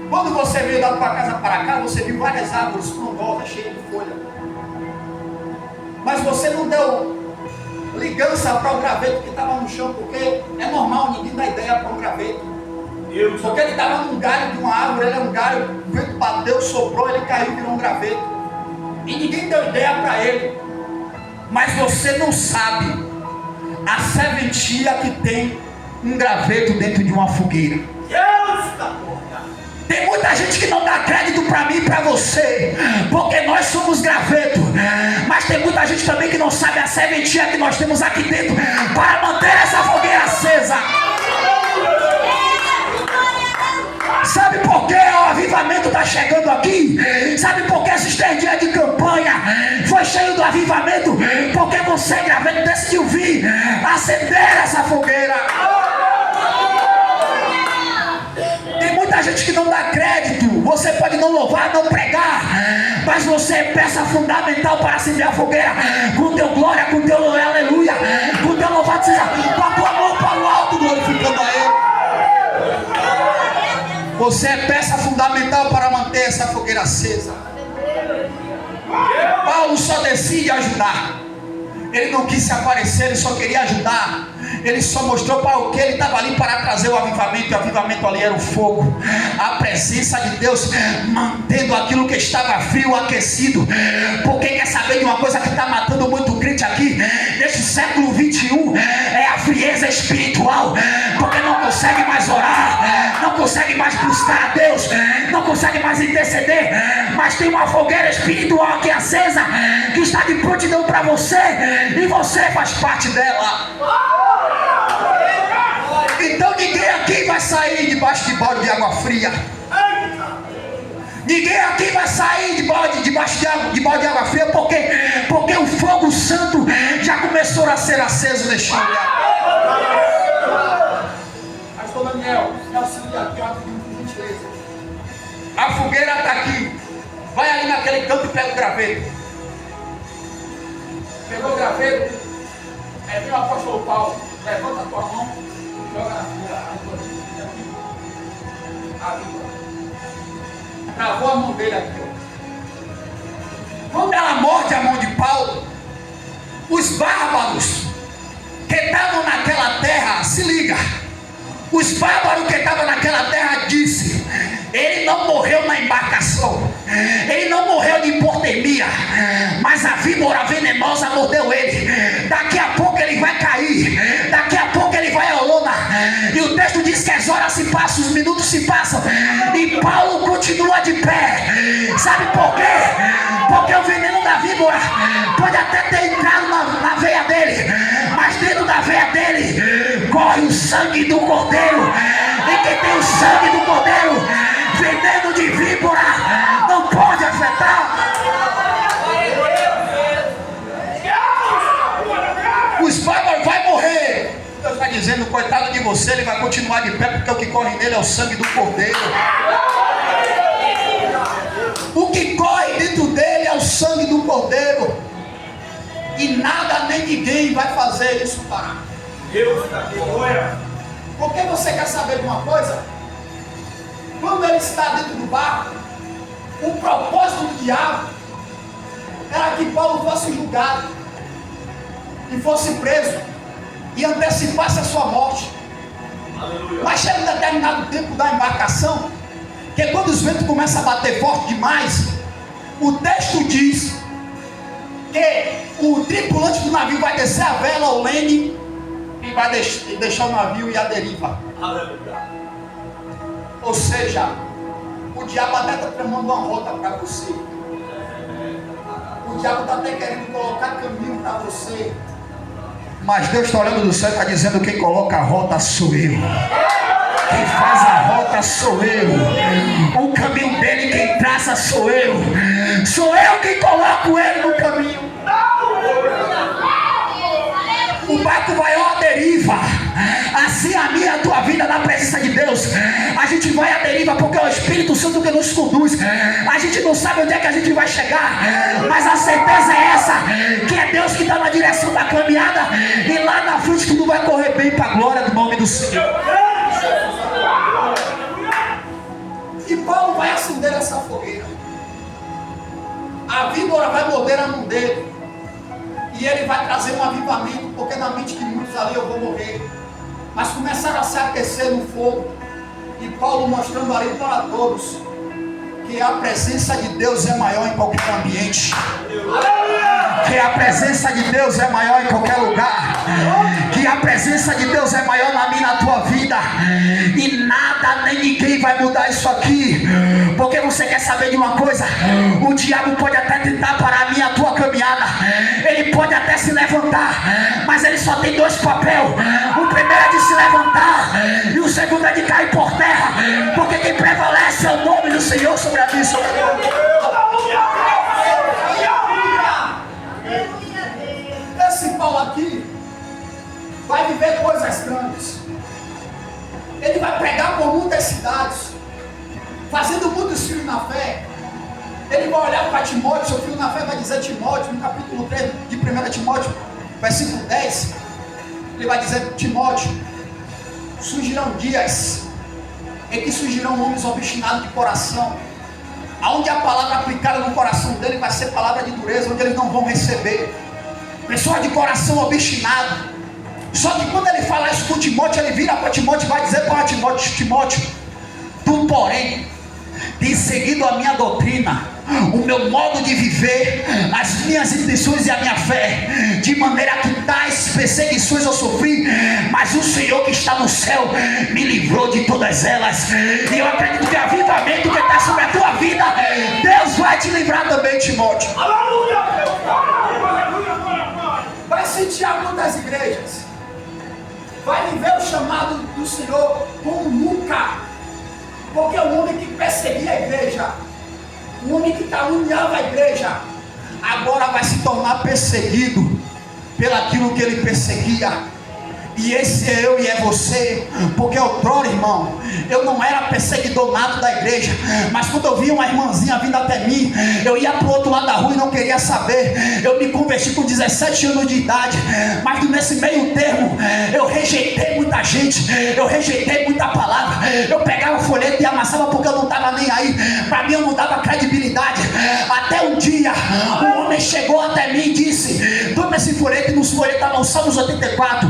Quando você veio dado para casa para cá, você viu várias árvores frondosas, cheias de folha. Mas você não deu ligança para o graveto que estava no chão, porque é normal, ninguém dá ideia para um graveto. Porque ele estava num galho de uma árvore, ele é um galho, o vento bateu, soprou, ele caiu, virou um graveto. E ninguém deu ideia para ele. Mas você não sabe a serventia que tem um graveto dentro de uma fogueira. Tem muita gente que não dá crédito para mim e para você, porque nós somos graveto. Mas tem muita gente também que não sabe a serventia que nós temos aqui dentro para manter essa fogueira acesa. Sabe por que o avivamento está chegando aqui? Sabe por que esses 3 dias de campanha foi cheio do avivamento? Porque você, graveto, decidiu vir acender essa fogueira. Tem muita gente que não dá crédito. Você pode não louvar, não pregar, mas você é peça fundamental para acender a fogueira. Com teu glória, com teu aleluia, com teu louvado seja, com a tua mão para o alto, glorificando a Ele. Você é peça fundamental para manter essa fogueira acesa. Paulo só decide ajudar. Ele não quis se aparecer, ele só queria ajudar. Ele só mostrou para o que ele estava ali para trazer o avivamento. E o avivamento ali era o fogo, a presença de Deus mantendo aquilo que estava frio aquecido. Porque quer saber de uma coisa que está matando muito crente aqui neste século 21? É a frieza espiritual. Porque não consegue mais orar, não consegue mais buscar a Deus, não consegue mais interceder. Mas tem uma fogueira espiritual aqui acesa, que está de prontidão para você, e você faz parte dela. Então ninguém aqui vai sair debaixo de balde de água fria. Ninguém aqui vai sair debaixo de balde de água fria, porque o fogo santo já começou a ser aceso neste lugar. Pastor Daniel, me auxilia aqui, por gentileza. A fogueira está aqui. Vai ali naquele canto e pega o graveto. Pegou o graveto? Vem o apóstolo Paulo. Levanta a tua mão e joga na fogueira. Travou a mão dele aqui. Quando ela morde a mão de Paulo, os bárbaros que estavam naquela terra, se liga, os bárbaros que estavam naquela terra disse: ele não morreu na embarcação, ele não morreu de hipotermia, mas a víbora venenosa mordeu ele. Daqui a pouco ele vai cair, daqui a pouco ele vai à lona. E o texto diz que as horas se passam, os minutos se passam, e Paulo continua de pé. Sabe por quê? Porque o veneno da víbora pode até ter entrado na veia dele, mas dentro da veia dele corre o sangue do Cordeiro. E quem tem o sangue do Cordeiro, veneno de víbora não pode afetar. Os bárbaros vai morrer. Deus está dizendo: coitado de você, ele vai continuar de pé, porque o que corre nele é o sangue do Cordeiro. O que corre dentro dele é o sangue do Cordeiro. E nada nem ninguém vai fazer isso parar. Deus está aqui, olha. Porque você quer saber de uma coisa? Quando ele está dentro do barco, o propósito do diabo era que Paulo fosse julgado e fosse preso e antecipasse a sua morte. Aleluia. Mas chega um determinado tempo da embarcação, que quando os ventos começam a bater forte demais, o texto diz que o tripulante do navio vai descer a vela, o leme, e vai deixar o navio ir à deriva. Aleluia. Ou seja, o diabo até está tramando uma rota para você. O diabo está até querendo colocar caminho para você. Mas Deus está olhando do céu e está dizendo: quem coloca a rota sou eu. Quem faz a rota sou eu. O caminho dele quem traça sou eu. Sou eu quem coloco ele no caminho. O barco vai à deriva. Assim a minha e a tua vida na presença de Deus, a gente vai à deriva, porque é o Espírito Santo que nos conduz. A gente não sabe onde é que a gente vai chegar, mas a certeza é essa, que é Deus que está na direção da caminhada, e lá na frente tudo vai correr bem para a glória do nome do Senhor. E Paulo vai acender essa fogueira. A víbora vai morder a mão dele, e ele vai trazer um avivamento, porque na mente de muitos ali: eu vou morrer. Mas começaram a se aquecer no fogo, E Paulo mostrando ali para todos que a presença de Deus é maior em qualquer ambiente. Que a presença de Deus é maior em qualquer lugar. Que a presença de Deus é maior na minha e na tua vida. E nada nem ninguém vai mudar isso aqui. Porque você quer saber de uma coisa? O diabo pode até tentar parar a minha a tua caminhada. Ele pode até se levantar, mas ele só tem dois papéis. O primeiro é de se levantar e o segundo é de cair por terra. Porque quem prevalece é o nome do Senhor sobre a vida. Esse Paulo aqui vai viver coisas grandes. Ele vai pregar por muitas cidades, fazendo muitos filhos na fé. Ele vai olhar para Timóteo, seu filho na fé, vai dizer Timóteo, no capítulo 3 de 1 Timóteo, versículo 10. Ele vai dizer: Timóteo, surgirão dias em que surgirão homens obstinados de coração, aonde a palavra aplicada no coração dele vai ser palavra de dureza, onde eles não vão receber. Pessoa de coração obstinado. Só que quando ele fala isso com Timóteo, ele vira para Timóteo e vai dizer para Timóteo: Timóteo, tu porém tem seguido a minha doutrina, o meu modo de viver, as minhas intenções e a minha fé, de maneira que tais perseguições eu sofri, mas o Senhor que está no céu me livrou de todas elas. E eu acredito que o avivamento que está sobre a tua vida, Deus vai te livrar também, Timóteo. Vai sitiar muitas igrejas, vai viver o chamado do Senhor como nunca. Porque o homem que perseguia a igreja, o homem que caluniava a igreja, agora vai se tornar perseguido pelaquilo que ele perseguia. E esse é eu e é você. Porque outrora, irmão, eu não era perseguidor nato da igreja, mas quando eu via uma irmãzinha vindo até mim, eu ia pro outro lado da rua e não queria saber. Eu me converti com 17 anos de idade, mas nesse meio termo eu rejeitei muita gente, eu rejeitei muita palavra. Eu pegava o folheto e amassava porque eu não estava nem aí. Para mim eu não dava credibilidade. Até um dia um homem chegou até mim e disse: toma esse folheto, e nos folhetos estava o Salmos 84.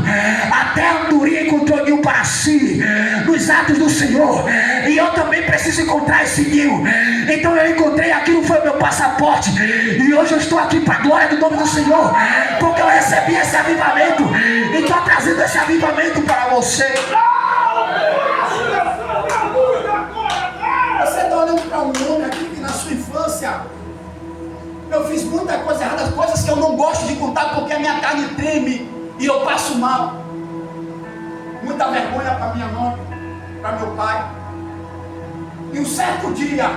Até a andorinha encontrou ninho para si nos atos do Senhor, e eu também preciso encontrar esse ninho. Então eu encontrei, aquilo foi o meu passaporte, e hoje eu estou aqui para a glória do nome do Senhor, porque eu recebi esse avivamento e estou trazendo esse avivamento para você. Você está olhando para um homem aqui que na sua infância eu fiz muita coisa errada, coisas que eu não gosto de contar porque a minha carne treme e eu passo mal. Muita vergonha para minha mãe, para meu pai. E um certo dia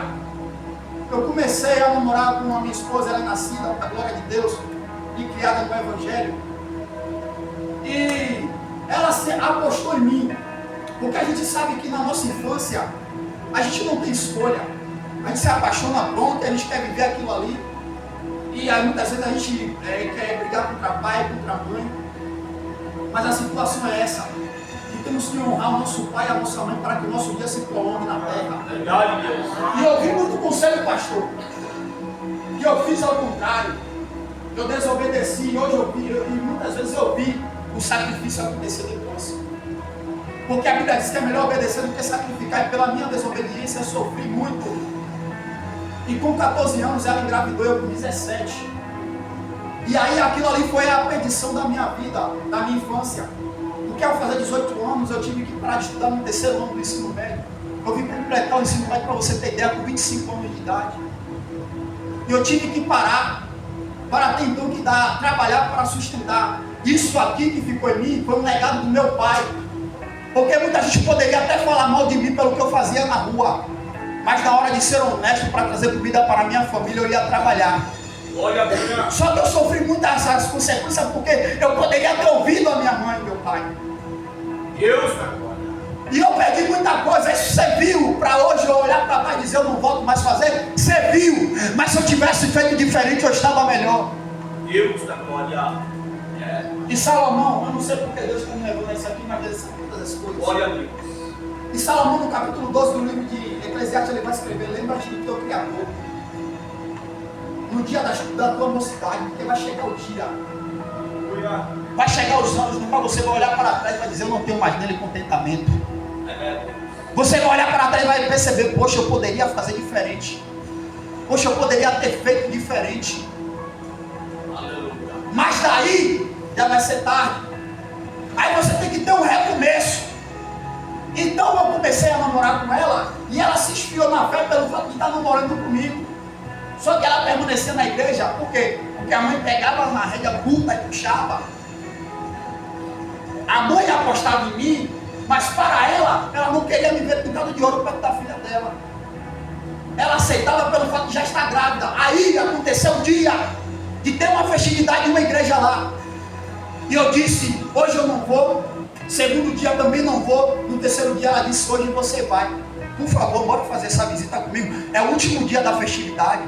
eu comecei a namorar com a minha esposa. Ela é nascida para a glória de Deus e criada no Evangelho. E ela apostou em mim, porque a gente sabe que na nossa infância a gente não tem escolha. A gente se apaixona pronto e a gente quer viver aquilo ali. E aí muitas vezes a gente quer brigar contra pai, contra mãe. Mas a situação é essa: que temos que honrar o nosso pai e a nossa mãe para que o nosso dia se prolongue na terra. E eu ouvi muito conselho do pastor, e eu fiz ao contrário. Eu desobedeci, e hoje e muitas vezes eu vi o sacrifício acontecer depois. Porque a Bíblia diz que é melhor obedecer do que sacrificar, e pela minha desobediência eu sofri muito. E com 14 anos ela engravidou, eu com 17. E aí aquilo ali foi a perdição da minha vida, da minha infância. Porque ao fazer 18 anos eu tive que parar de estudar no terceiro ano do ensino médio. Eu vim completar o ensino médio, para você ter ideia, com 25 anos de idade. E eu tive que parar para ter então que trabalhar para sustentar. Isso aqui que ficou em mim foi um legado do meu pai. Porque muita gente poderia até falar mal de mim pelo que eu fazia na rua, mas na hora de ser honesto, para trazer comida para a minha família, eu ia trabalhar. Só que eu sofri muitas as consequências, porque eu poderia ter ouvido a minha mãe e meu pai. E eu perdi muita coisa. Isso você viu. Para hoje eu olhar para trás e dizer eu não volto mais fazer, você viu. Mas se eu tivesse feito diferente, eu estava melhor. E Salomão, eu não sei porque Deus está me levando isso aqui, mas Deus sabe todas as coisas. E Salomão, no capítulo 12 do livro de Eclesiastes, ele vai escrever: lembra-te do teu Criador no dia da tua mocidade, porque vai chegar o dia, vai chegar os anos no qual você vai olhar para trás e vai dizer: eu não tenho mais nele contentamento. Você vai olhar para trás e vai perceber: poxa, eu poderia fazer diferente. Poxa, eu poderia ter feito diferente. Mas daí já vai ser tarde. Aí você tem que ter um recomeço. Então eu comecei a namorar com ela, e ela se esfriou na fé pelo fato de estar namorando comigo. Só que ela permanecia na igreja, por quê? Porque a mãe pegava na rédea curta e puxava. A mãe apostava em mim, mas para ela não queria me ver pintado de ouro perto da filha dela. Ela aceitava pelo fato de já estar grávida. Aí aconteceu o dia de ter uma festividade em uma igreja lá. E eu disse: hoje eu não vou. Segundo dia também não vou. No terceiro dia ela disse: hoje você vai. Por favor, bora fazer essa visita comigo. É o último dia da festividade.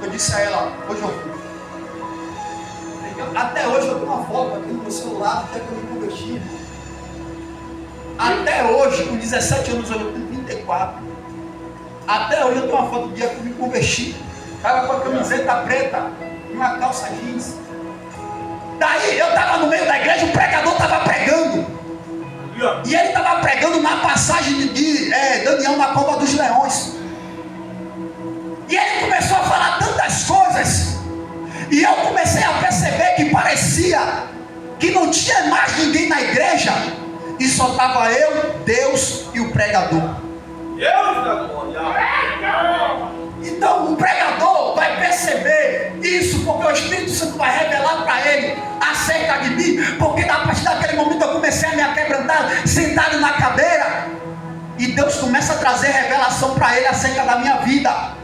Eu disse a ela: hoje eu vou. Até hoje eu tenho uma foto aqui no meu celular até que eu me converti. Até hoje, com 17 anos, eu tenho 34. Até hoje eu tenho uma foto do dia que eu me converti. Estava com a camiseta preta e uma calça jeans. Daí eu estava no meio da igreja, o pregador estava pregando. E ele estava pregando na passagem de Daniel na cova dos leões. E ele começou a falar tantas coisas. E eu comecei a perceber que parecia que não tinha mais ninguém na igreja. E só estava eu, Deus e o pregador. Então o pregador vai perceber isso, porque o Espírito Santo vai revelar para ele acerca de mim. Porque a partir daquele momento eu comecei a me aquebrantar, sentado na cadeira. E Deus começa a trazer revelação para ele acerca da minha vida.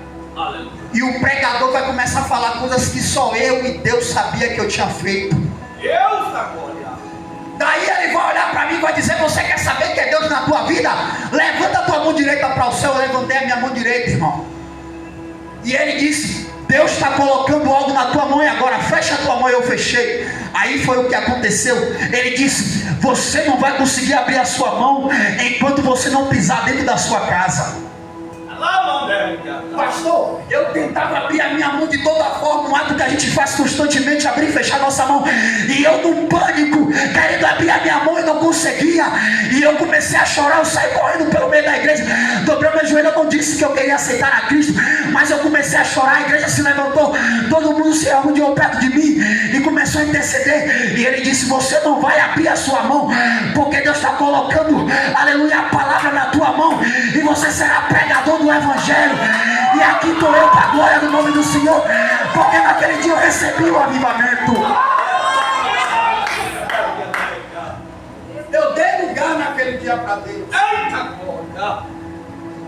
E o pregador vai começar a falar coisas que só eu e Deus sabia que eu tinha feito. Daí ele vai olhar para mim e vai dizer: você quer saber que é Deus na tua vida? Levanta a tua mão direita para o céu. Eu levantei a minha mão direita, irmão. E ele disse: Deus está colocando algo na tua mão e agora fecha a tua mão. E eu fechei. Aí foi o que aconteceu. Ele disse: você não vai conseguir abrir a sua mão enquanto você não pisar dentro da sua casa. Pastor, eu tentava abrir a minha mão de toda forma, um ato que a gente faz constantemente, abrir e fechar nossa mão. E eu num pânico, querendo abrir a minha mão e não conseguia. E eu comecei a chorar, eu saí correndo pelo meio da igreja, dobrei meu joelho. Eu não disse que eu queria aceitar a Cristo, mas eu comecei a chorar. A igreja se levantou, todo mundo se arrumou perto de mim e começou a interceder. E ele disse: você não vai abrir a sua mão, porque Deus está colocando, aleluia, a palavra na tua mão, e você será pregador do Evangelho. E aqui estou eu para a glória do nome do Senhor, porque naquele dia eu recebi o avivamento. Eu dei lugar naquele dia para Deus.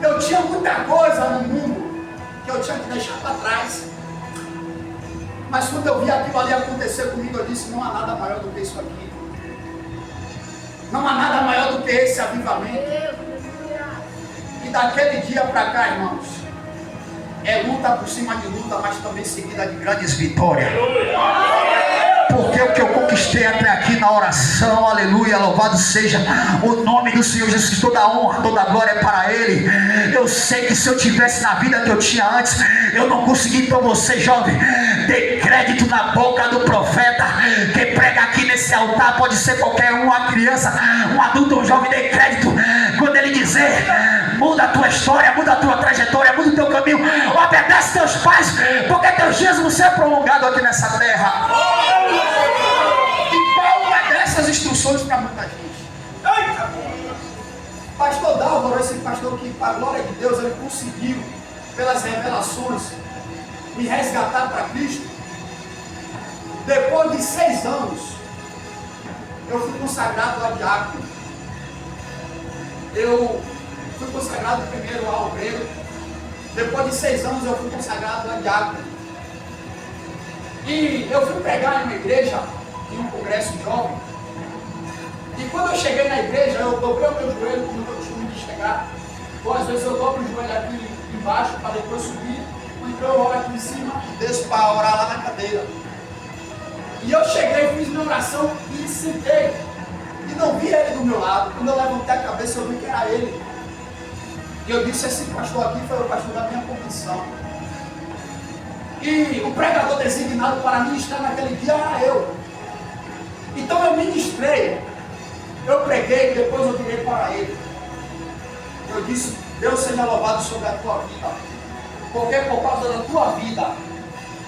Eu tinha muita coisa no mundo que eu tinha que deixar para trás. Mas quando eu vi aquilo ali acontecer comigo, eu disse: não há nada maior do que isso aqui. Não há nada maior do que esse avivamento. E daquele dia para cá, irmãos, é luta por cima de luta, mas também seguida de grandes vitórias. Porque o que eu conquistei até aqui na oração, aleluia, louvado seja o nome do Senhor Jesus. Toda honra, toda glória é para Ele. Eu sei que se eu tivesse na vida que eu tinha antes, eu não consegui. Então você, jovem, dê crédito na boca do profeta que prega aqui nesse altar. Pode ser qualquer um, uma criança, um adulto, um jovem. Dê crédito quando ele dizer: muda a tua história, muda a tua trajetória, muda o teu caminho, obedece teus pais, porque teus dias vão ser prolongados aqui nessa terra. E Paulo é dessas instruções para muita gente. Pastor Dálvaro, esse pastor que, para a glória de Deus, ele conseguiu, pelas revelações, me resgatar para Cristo. Depois de 6 anos, eu fui consagrado a diácono. Eu fui consagrado primeiro a obreiro. Depois de 6 anos eu fui consagrado a diácono. E eu fui pregar em uma igreja, em um congresso jovem. E quando eu cheguei na igreja, eu dobrei o meu joelho, como eu costumo de chegar. Ou às vezes eu dobro o joelho aqui embaixo para depois subir. Ou então eu oro aqui em cima e desço para orar lá na cadeira. E eu cheguei, fiz minha oração e sentei. E não vi ele do meu lado. Quando eu levantei a cabeça, eu vi que era ele. E eu disse: esse pastor aqui foi o pastor da minha convenção. E o pregador designado para ministrar naquele dia era eu. Então eu ministrei, eu preguei, depois eu virei para ele. Eu disse, Deus seja louvado sobre a tua vida. Porque por causa da tua vida,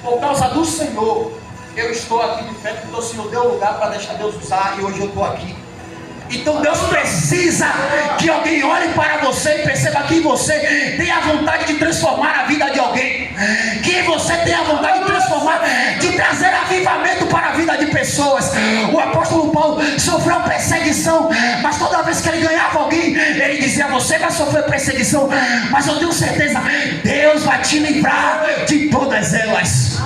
por causa do Senhor, eu estou aqui de pé, porque o Senhor deu lugar para deixar Deus usar e hoje eu estou aqui. Então Deus precisa que alguém olhe para você e perceba que você tem a vontade de transformar a vida de alguém. Que você tem a vontade de transformar, de trazer avivamento para a vida de pessoas. O apóstolo Paulo sofreu perseguição, mas toda vez que ele ganhava alguém, ele dizia, você vai sofrer perseguição, mas eu tenho certeza, Deus vai te livrar de todas elas.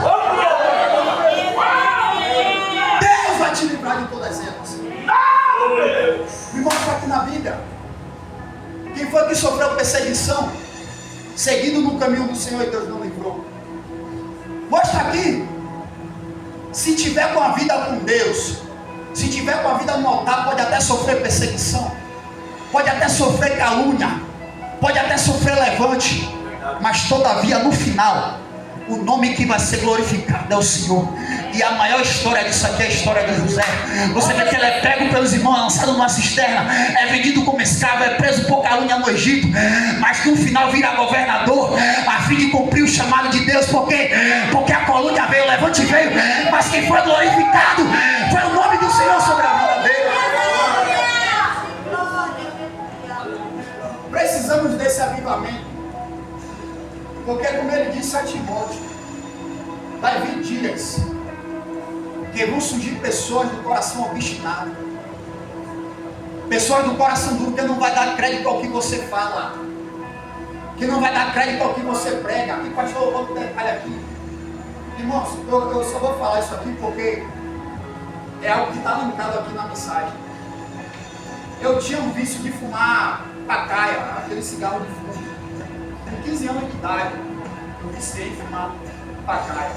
Deus vai te livrar de todas elas. Me mostra aqui na Bíblia quem foi que sofreu perseguição seguindo no caminho do Senhor e Deus não livrou. Mostra aqui. Se tiver com a vida com Deus, se tiver com a vida no altar, pode até sofrer perseguição, pode até sofrer calúnia, pode até sofrer levante, mas todavia no final o nome que vai ser glorificado é o Senhor. E a maior história disso aqui é a história de José. Você vê que ele é pego pelos irmãos, lançado numa cisterna, é vendido como escravo, é preso por calúnia no Egito, mas no final vira governador, a fim de cumprir o chamado de Deus. Por quê? Porque a calúnia veio, o levante veio, mas quem foi glorificado foi o nome do Senhor sobre a vida dele. Precisamos desse avivamento, porque como ele disse a Timóteo, vai vir dias que vão surgir pessoas do coração obstinado, pessoas do coração duro, que não vai dar crédito ao que você fala, que não vai dar crédito ao que você prega. E pastor, eu vou dar um detalhe aqui, irmãos, eu só vou falar isso aqui porque é algo que está linkado aqui na mensagem. Eu tinha um vício de fumar pacaia, aquele cigarro de fumo. Com 15 anos de idade, eu viciei em fumar pacaia.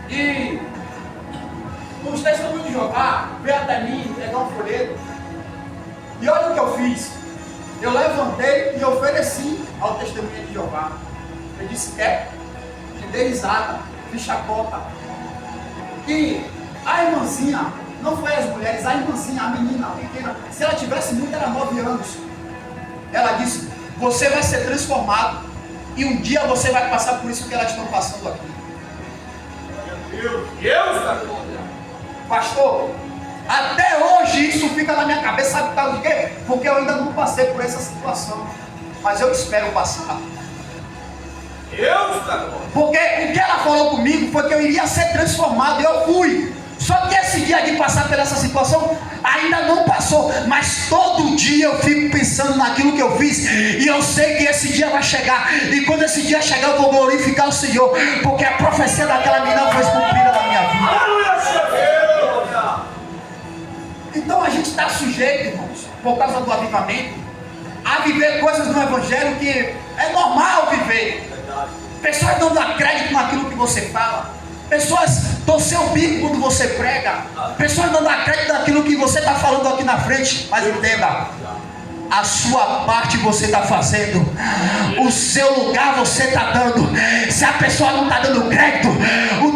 E os testemunhos de Jeová veio até mim pegar um folheto. E olha o que eu fiz. Eu levantei e ofereci ao testemunho de Jeová. Eu disse, quer? E dei risada, fiz chacota. E a irmãzinha, não foi as mulheres, a irmãzinha, a menina, a pequena, se ela tivesse muito, era 9 anos. Ela disse, você vai ser transformado e um dia você vai passar por isso que elas estão passando aqui. Deus! Pastor, até hoje isso fica na minha cabeça, sabe por causa de quê? Porque eu ainda não passei por essa situação, mas eu espero passar. Porque o que ela falou comigo foi que eu iria ser transformado e eu fui. Só que esse dia de passar por essa situação ainda não passou, mas todo dia eu fico pensando naquilo que eu fiz e eu sei que esse dia vai chegar, e quando esse dia chegar eu vou glorificar o Senhor, porque a profecia daquela menina foi cumprida na minha vida. Então a gente está sujeito, irmãos, por causa do avivamento, a viver coisas no Evangelho que é normal viver. Pessoas não dão crédito naquilo que você fala. Pessoas torcem o bico quando você prega. Pessoas não dão crédito naquilo que você está falando aqui na frente. Mas entenda, a sua parte você está fazendo, o seu lugar você está dando. Se a pessoa não está dando crédito,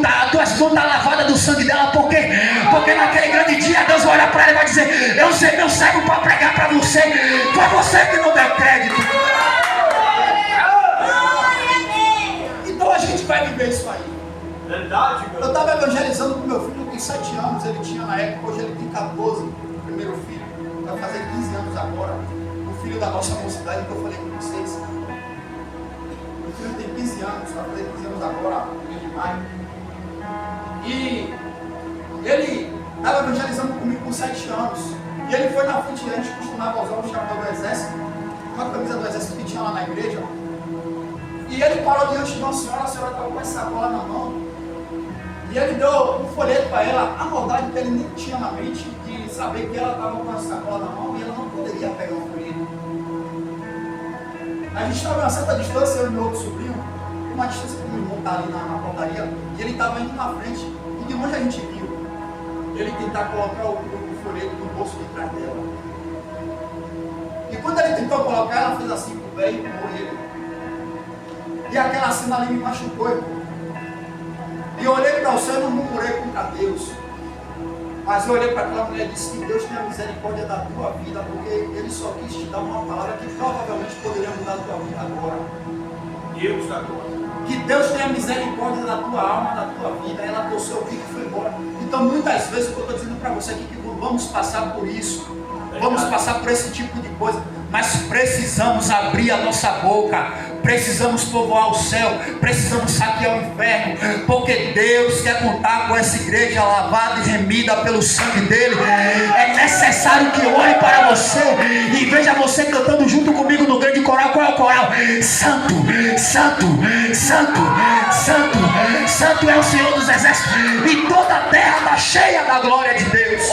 a tua mão está lavada do sangue dela. Por quê? Porque naquele grande dia Deus vai olhar para ela e vai dizer, eu sei meu servo para pregar para você. Foi você que não deu crédito. Então a gente vai viver isso aí. Verdade, meu. Eu estava evangelizando com meu filho com 7 anos, ele tinha na época, hoje ele tem 14, o primeiro filho, vai fazer 15 anos agora, o filho da nossa mocidade que eu falei com vocês. Meu filho tem 15 anos, vai fazer 15 anos agora, em maio. E ele estava evangelizando comigo com 7 anos, e ele foi na frente, a gente costumava usar o chapéu do exército, uma camisa do exército que tinha lá na igreja, e ele parou diante de uma senhora, a senhora estava com essa sacola na mão. E ele deu um folheto para ela, a maldade que ele nem tinha na mente de saber que ela estava com a sacola na mão e ela não poderia pegar o folheto. A gente estava a uma certa distância, eu e meu outro sobrinho, uma distância que o meu irmão está ali na portaria, e ele estava indo na frente, e de longe a gente viu ele tentar colocar o folheto no bolso de trás dela. E quando ele tentou colocar, ela fez assim com o pé e empurrou ele. E aquela cena ali me machucou, irmão. E eu olhei para o céu e não murmurei contra Deus. Mas eu olhei para aquela mulher e disse que Deus tenha misericórdia da tua vida, porque Ele só quis te dar uma palavra que provavelmente poderia mudar a tua vida agora. Deus agora. Que Deus tenha misericórdia da tua alma, da tua vida. Ela torceu o que foi embora. Então muitas vezes eu estou dizendo para você aqui que vamos passar por isso. Vamos passar por esse tipo de coisa. Mas precisamos abrir a nossa boca. Precisamos povoar o céu. Precisamos saquear o inferno. Porque Deus quer contar com essa igreja lavada e remida pelo sangue dele. É necessário que eu olhe para você e veja você cantando junto comigo no grande coral. Qual é o coral? Santo, Santo, Santo, Santo, Santo é o Senhor dos Exércitos. E toda a terra está cheia da glória de Deus.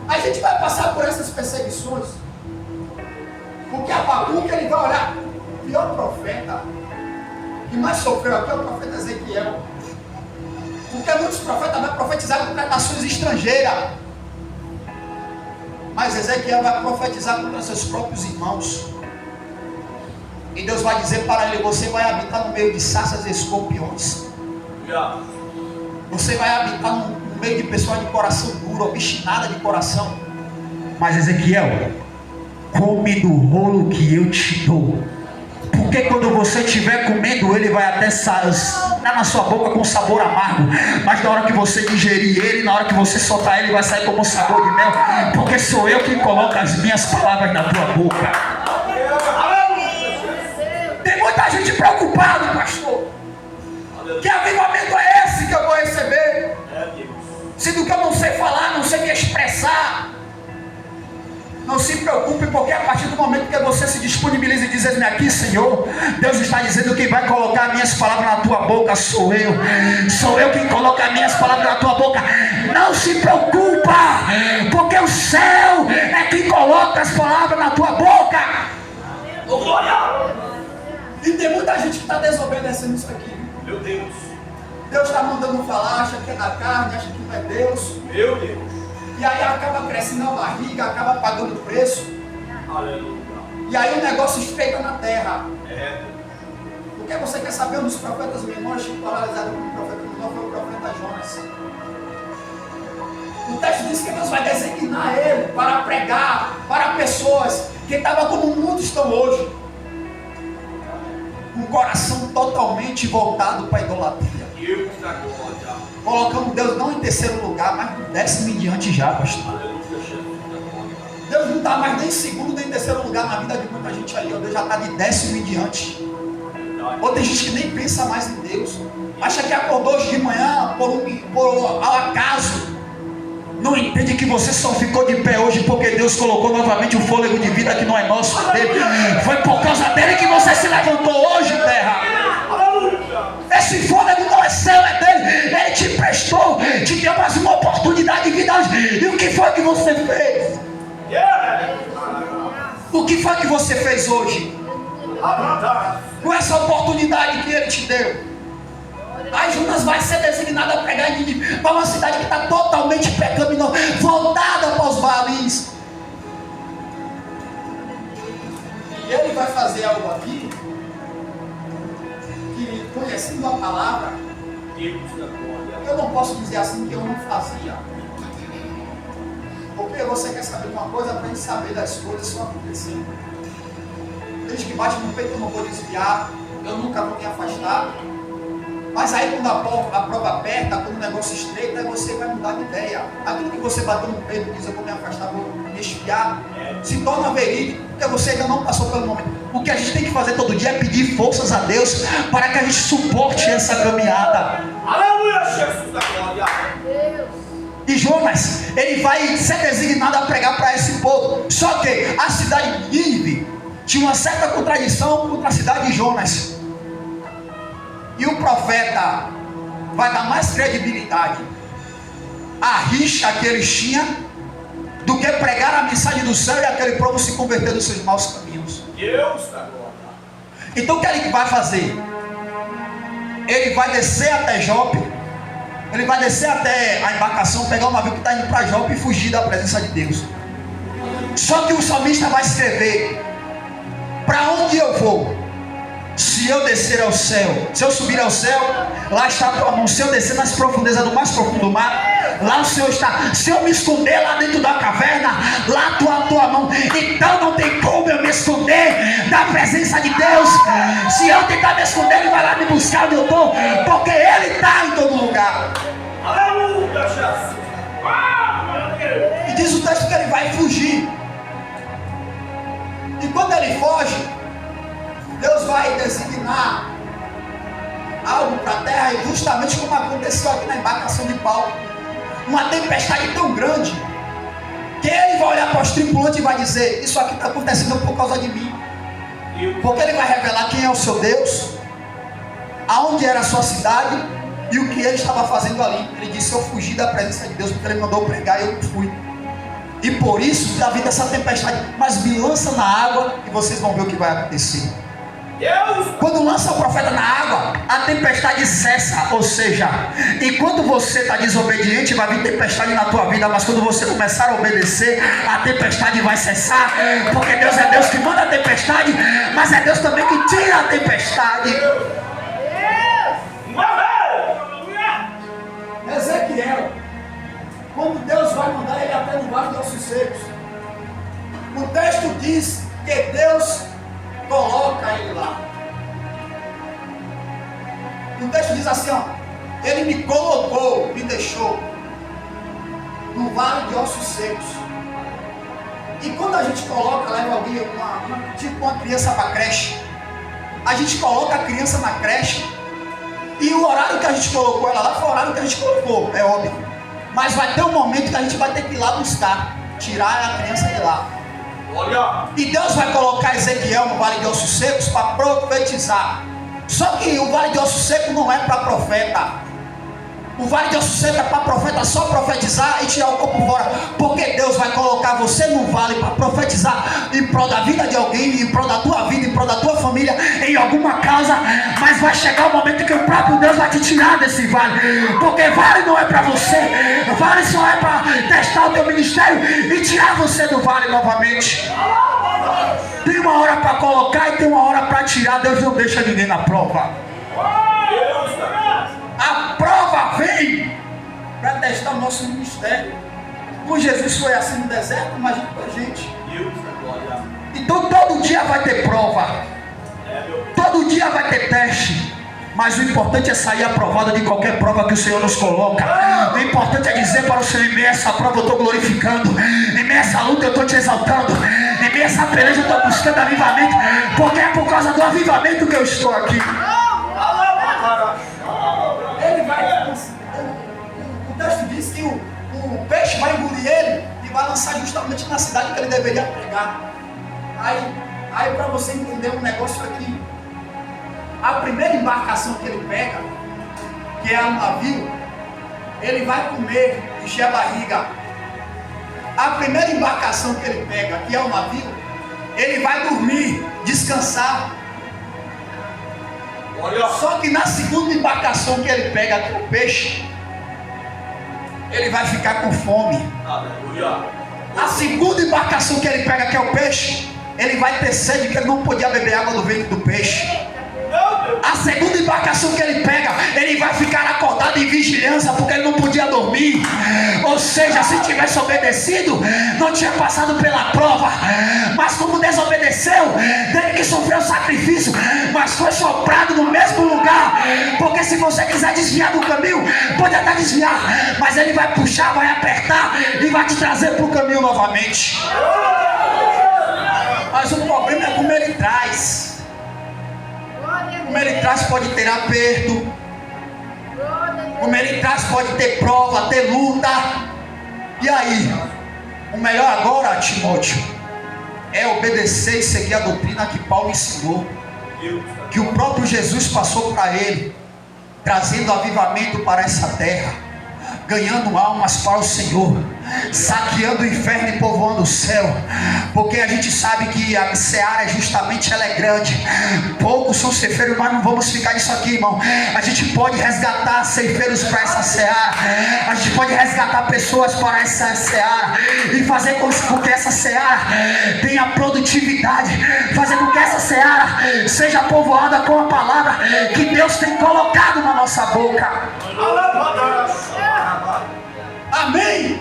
A gente vai passar por essas perseguições. Porque Abacuque, ele vai olhar. O pior profeta que mais sofreu aqui é o profeta Ezequiel. Porque muitos profetas vão profetizar contra nações estrangeiras. Mas Ezequiel vai profetizar contra seus próprios irmãos. E Deus vai dizer para ele: você vai habitar no meio de sarças e escorpiões. Você vai habitar no meio de pessoas de coração duro, obstinada de coração. Mas Ezequiel, come do rolo que eu te dou. Porque quando você estiver comendo, ele vai até estar na sua boca com sabor amargo. Mas na hora que você digerir ele, na hora que você soltar ele, vai sair como um sabor de mel. Porque sou eu que coloco as minhas palavras na tua boca. Tem muita gente preocupada, pastor. Que avivamento é esse que eu vou receber? Sendo que eu não sei falar, não sei me expressar. Não se preocupe, porque a partir do momento que você se disponibiliza e diz: eis-me aqui, Senhor, Deus está dizendo que vai colocar minhas palavras na tua boca. Sou eu quem coloca minhas palavras na tua boca. Não se preocupa, porque o céu é quem coloca as palavras na tua boca. Oh, glória! E tem muita gente que está desobedecendo isso aqui. Meu Deus. Deus está mandando falar, acha que é da carne, acha que não é Deus. Meu Deus. E aí acaba crescendo a barriga, acaba pagando o preço. Aleluia. E aí o negócio estreita na terra. É. Porque você quer saber, um dos profetas menores paralisado como profeta menor foi o profeta Jonas. O texto diz que Deus vai designar ele para pregar para pessoas que estavam como muitos estão hoje. Com o coração totalmente voltado para a idolatria. Colocando Deus não em terceiro lugar, mas no 10º em diante já, pastor. Deus não está mais nem em segundo nem em terceiro lugar na vida de muita gente ali. Deus já está de 10º em diante. Ou tem gente que nem pensa mais em Deus. Acha que acordou hoje de manhã por ao acaso. Não entende que você só ficou de pé hoje porque Deus colocou novamente um fôlego de vida que não é nosso, é dele. Foi por causa dele que você se levantou hoje, terra. Esse fôlego não é seu, é dele. Ele te prestou, te deu mais uma oportunidade de vida hoje. E o que foi que você fez? O que foi que você fez hoje? Com essa oportunidade que ele te deu. Aí Jonas vai ser designado a pregar em Nínive, para uma cidade que está totalmente pecaminosa, voltada para os Baalins. E ele vai fazer algo aqui, que conhecendo a palavra, eu não posso dizer assim que eu não fazia. Porque você quer saber de uma coisa, para gente saber das coisas só acontecendo. Tem gente que bate no peito, eu não vou desviar, eu nunca vou me afastar. Mas aí quando a prova aperta, quando o negócio estreita, aí você vai mudar de ideia. Aquilo que você bateu no peito, diz: eu vou me afastar, vou me esfriar, se torna verídico, porque você ainda não passou pelo momento. O que a gente tem que fazer todo dia é pedir forças a Deus para que a gente suporte essa caminhada. Aleluia, Jesus da glória. E Jonas, ele vai ser designado a pregar para esse povo. Só que a cidade de Nínive tinha uma certa contradição contra a cidade de Jonas. E o profeta vai dar mais credibilidade à rixa que eles tinham do que pregar a mensagem do céu e aquele povo se converter dos seus maus caminhos. Deus da glória. Então o que ele vai fazer? Ele vai descer até Jope, ele vai descer até a embarcação, pegar um navio que está indo para Jope e fugir da presença de Deus. Só que o salmista vai escrever: para onde eu vou? Se eu descer ao céu, se eu subir ao céu, lá está a tua mão. Se eu descer nas profundezas do mais profundo do mar, lá o Senhor está. Se eu me esconder lá dentro da caverna, lá está a tua mão. Então não tem como eu me esconder da presença de Deus. Se eu tentar me esconder, Ele vai lá me buscar onde eu estou, porque Ele está em todo lugar. Aleluia, Jesus. E diz o texto que ele vai fugir. E quando ele foge, Deus vai designar algo para a terra, e justamente como aconteceu aqui na embarcação de Paulo, uma tempestade tão grande, que ele vai olhar para os tripulantes e vai dizer: isso aqui está acontecendo por causa de mim. Porque ele vai revelar quem é o seu Deus, aonde era a sua cidade e o que ele estava fazendo ali. Ele disse: eu fugi da presença de Deus porque ele mandou pregar e eu fui. E por isso está vindo essa tempestade. Mas me lança na água e vocês vão ver o que vai acontecer. Quando lança o profeta na água, a tempestade cessa. Ou seja, enquanto você está desobediente, vai vir tempestade na tua vida. Mas quando você começar a obedecer, a tempestade vai cessar. Porque Deus é Deus que manda a tempestade, mas é Deus também que tira a tempestade. Ezequiel, quando Deus vai mandar ele até no vale de ossos secos, o texto diz que Deus coloca ele lá. O texto diz assim, ó: ele me colocou, me deixou no vale de ossos secos. E quando a gente coloca, leva alguém, tipo uma criança para a creche, a gente coloca a criança na creche, e o horário que a gente colocou ela lá foi o horário que a gente colocou, é óbvio. Mas vai ter um momento que a gente vai ter que ir lá buscar, tirar a criança de lá. E Deus vai colocar Ezequiel no vale de ossos secos para profetizar. Só que o vale de ossos secos não é para profeta. O vale de ossos secos é para profeta só profetizar e tirar o corpo fora. Porque Deus vai colocar você no vale para profetizar em prol da vida de alguém, em prol da tua vida, em prol da tua família, em alguma causa. Mas vai chegar o momento que o próprio Deus vai te tirar desse vale. Porque vale não é para você. Vale só é para testar o teu ministério e tirar você do vale novamente. Tem uma hora para colocar e tem uma hora para tirar. Deus não deixa ninguém na prova. A prova vem para testar o nosso ministério. Com Jesus foi assim no deserto, imagina com a gente. Então todo dia vai ter prova, todo dia vai ter teste. Mas o importante é sair aprovado de qualquer prova que o Senhor nos coloca. O importante é dizer para o Senhor: em meio a essa prova eu estou glorificando, em meio a essa luta eu estou te exaltando, em meio a essa peleja eu estou buscando avivamento, porque é por causa do avivamento que eu estou aqui. Ele vai, o texto diz que o peixe vai engolir ele e vai lançar justamente na cidade que ele deveria pregar. Aí para você entender um negócio aqui, a primeira embarcação que ele pega, que é um navio, ele vai comer, encher a barriga. A primeira embarcação que ele pega, que é um navio, ele vai dormir, descansar. Só que na segunda embarcação que ele pega, que é o peixe, ele vai ficar com fome. A segunda embarcação que ele pega, que é o peixe, ele vai ter sede, que ele não podia beber água do ventre do peixe. A segunda embarcação que ele pega, ele vai ficar acordado em vigilância, porque ele não podia dormir. Ou seja, se tivesse obedecido, não tinha passado pela prova. Mas como desobedeceu, teve que sofrer o sacrifício, mas foi soprado no mesmo lugar. Porque se você quiser desviar do caminho, pode até desviar, mas ele vai puxar, vai apertar e vai te trazer para o caminho novamente. Mas o problema é como ele traz. Como ele traz pode ter aperto, como ele traz pode ter prova, ter luta. E aí, o melhor agora, Timóteo, é obedecer e seguir a doutrina que Paulo ensinou, que o próprio Jesus passou para ele, trazendo avivamento para essa terra, ganhando almas para o Senhor. saqueando o inferno e povoando o céu, porque a gente sabe que a seara justamente ela é grande. Poucos são ceifeiros, mas não vamos ficar nisso aqui, irmão. A gente pode resgatar ceifeiros para essa seara, a gente pode resgatar pessoas para essa seara e fazer com que essa seara tenha produtividade, fazer com que essa seara seja povoada com a palavra que Deus tem colocado na nossa boca. Amém?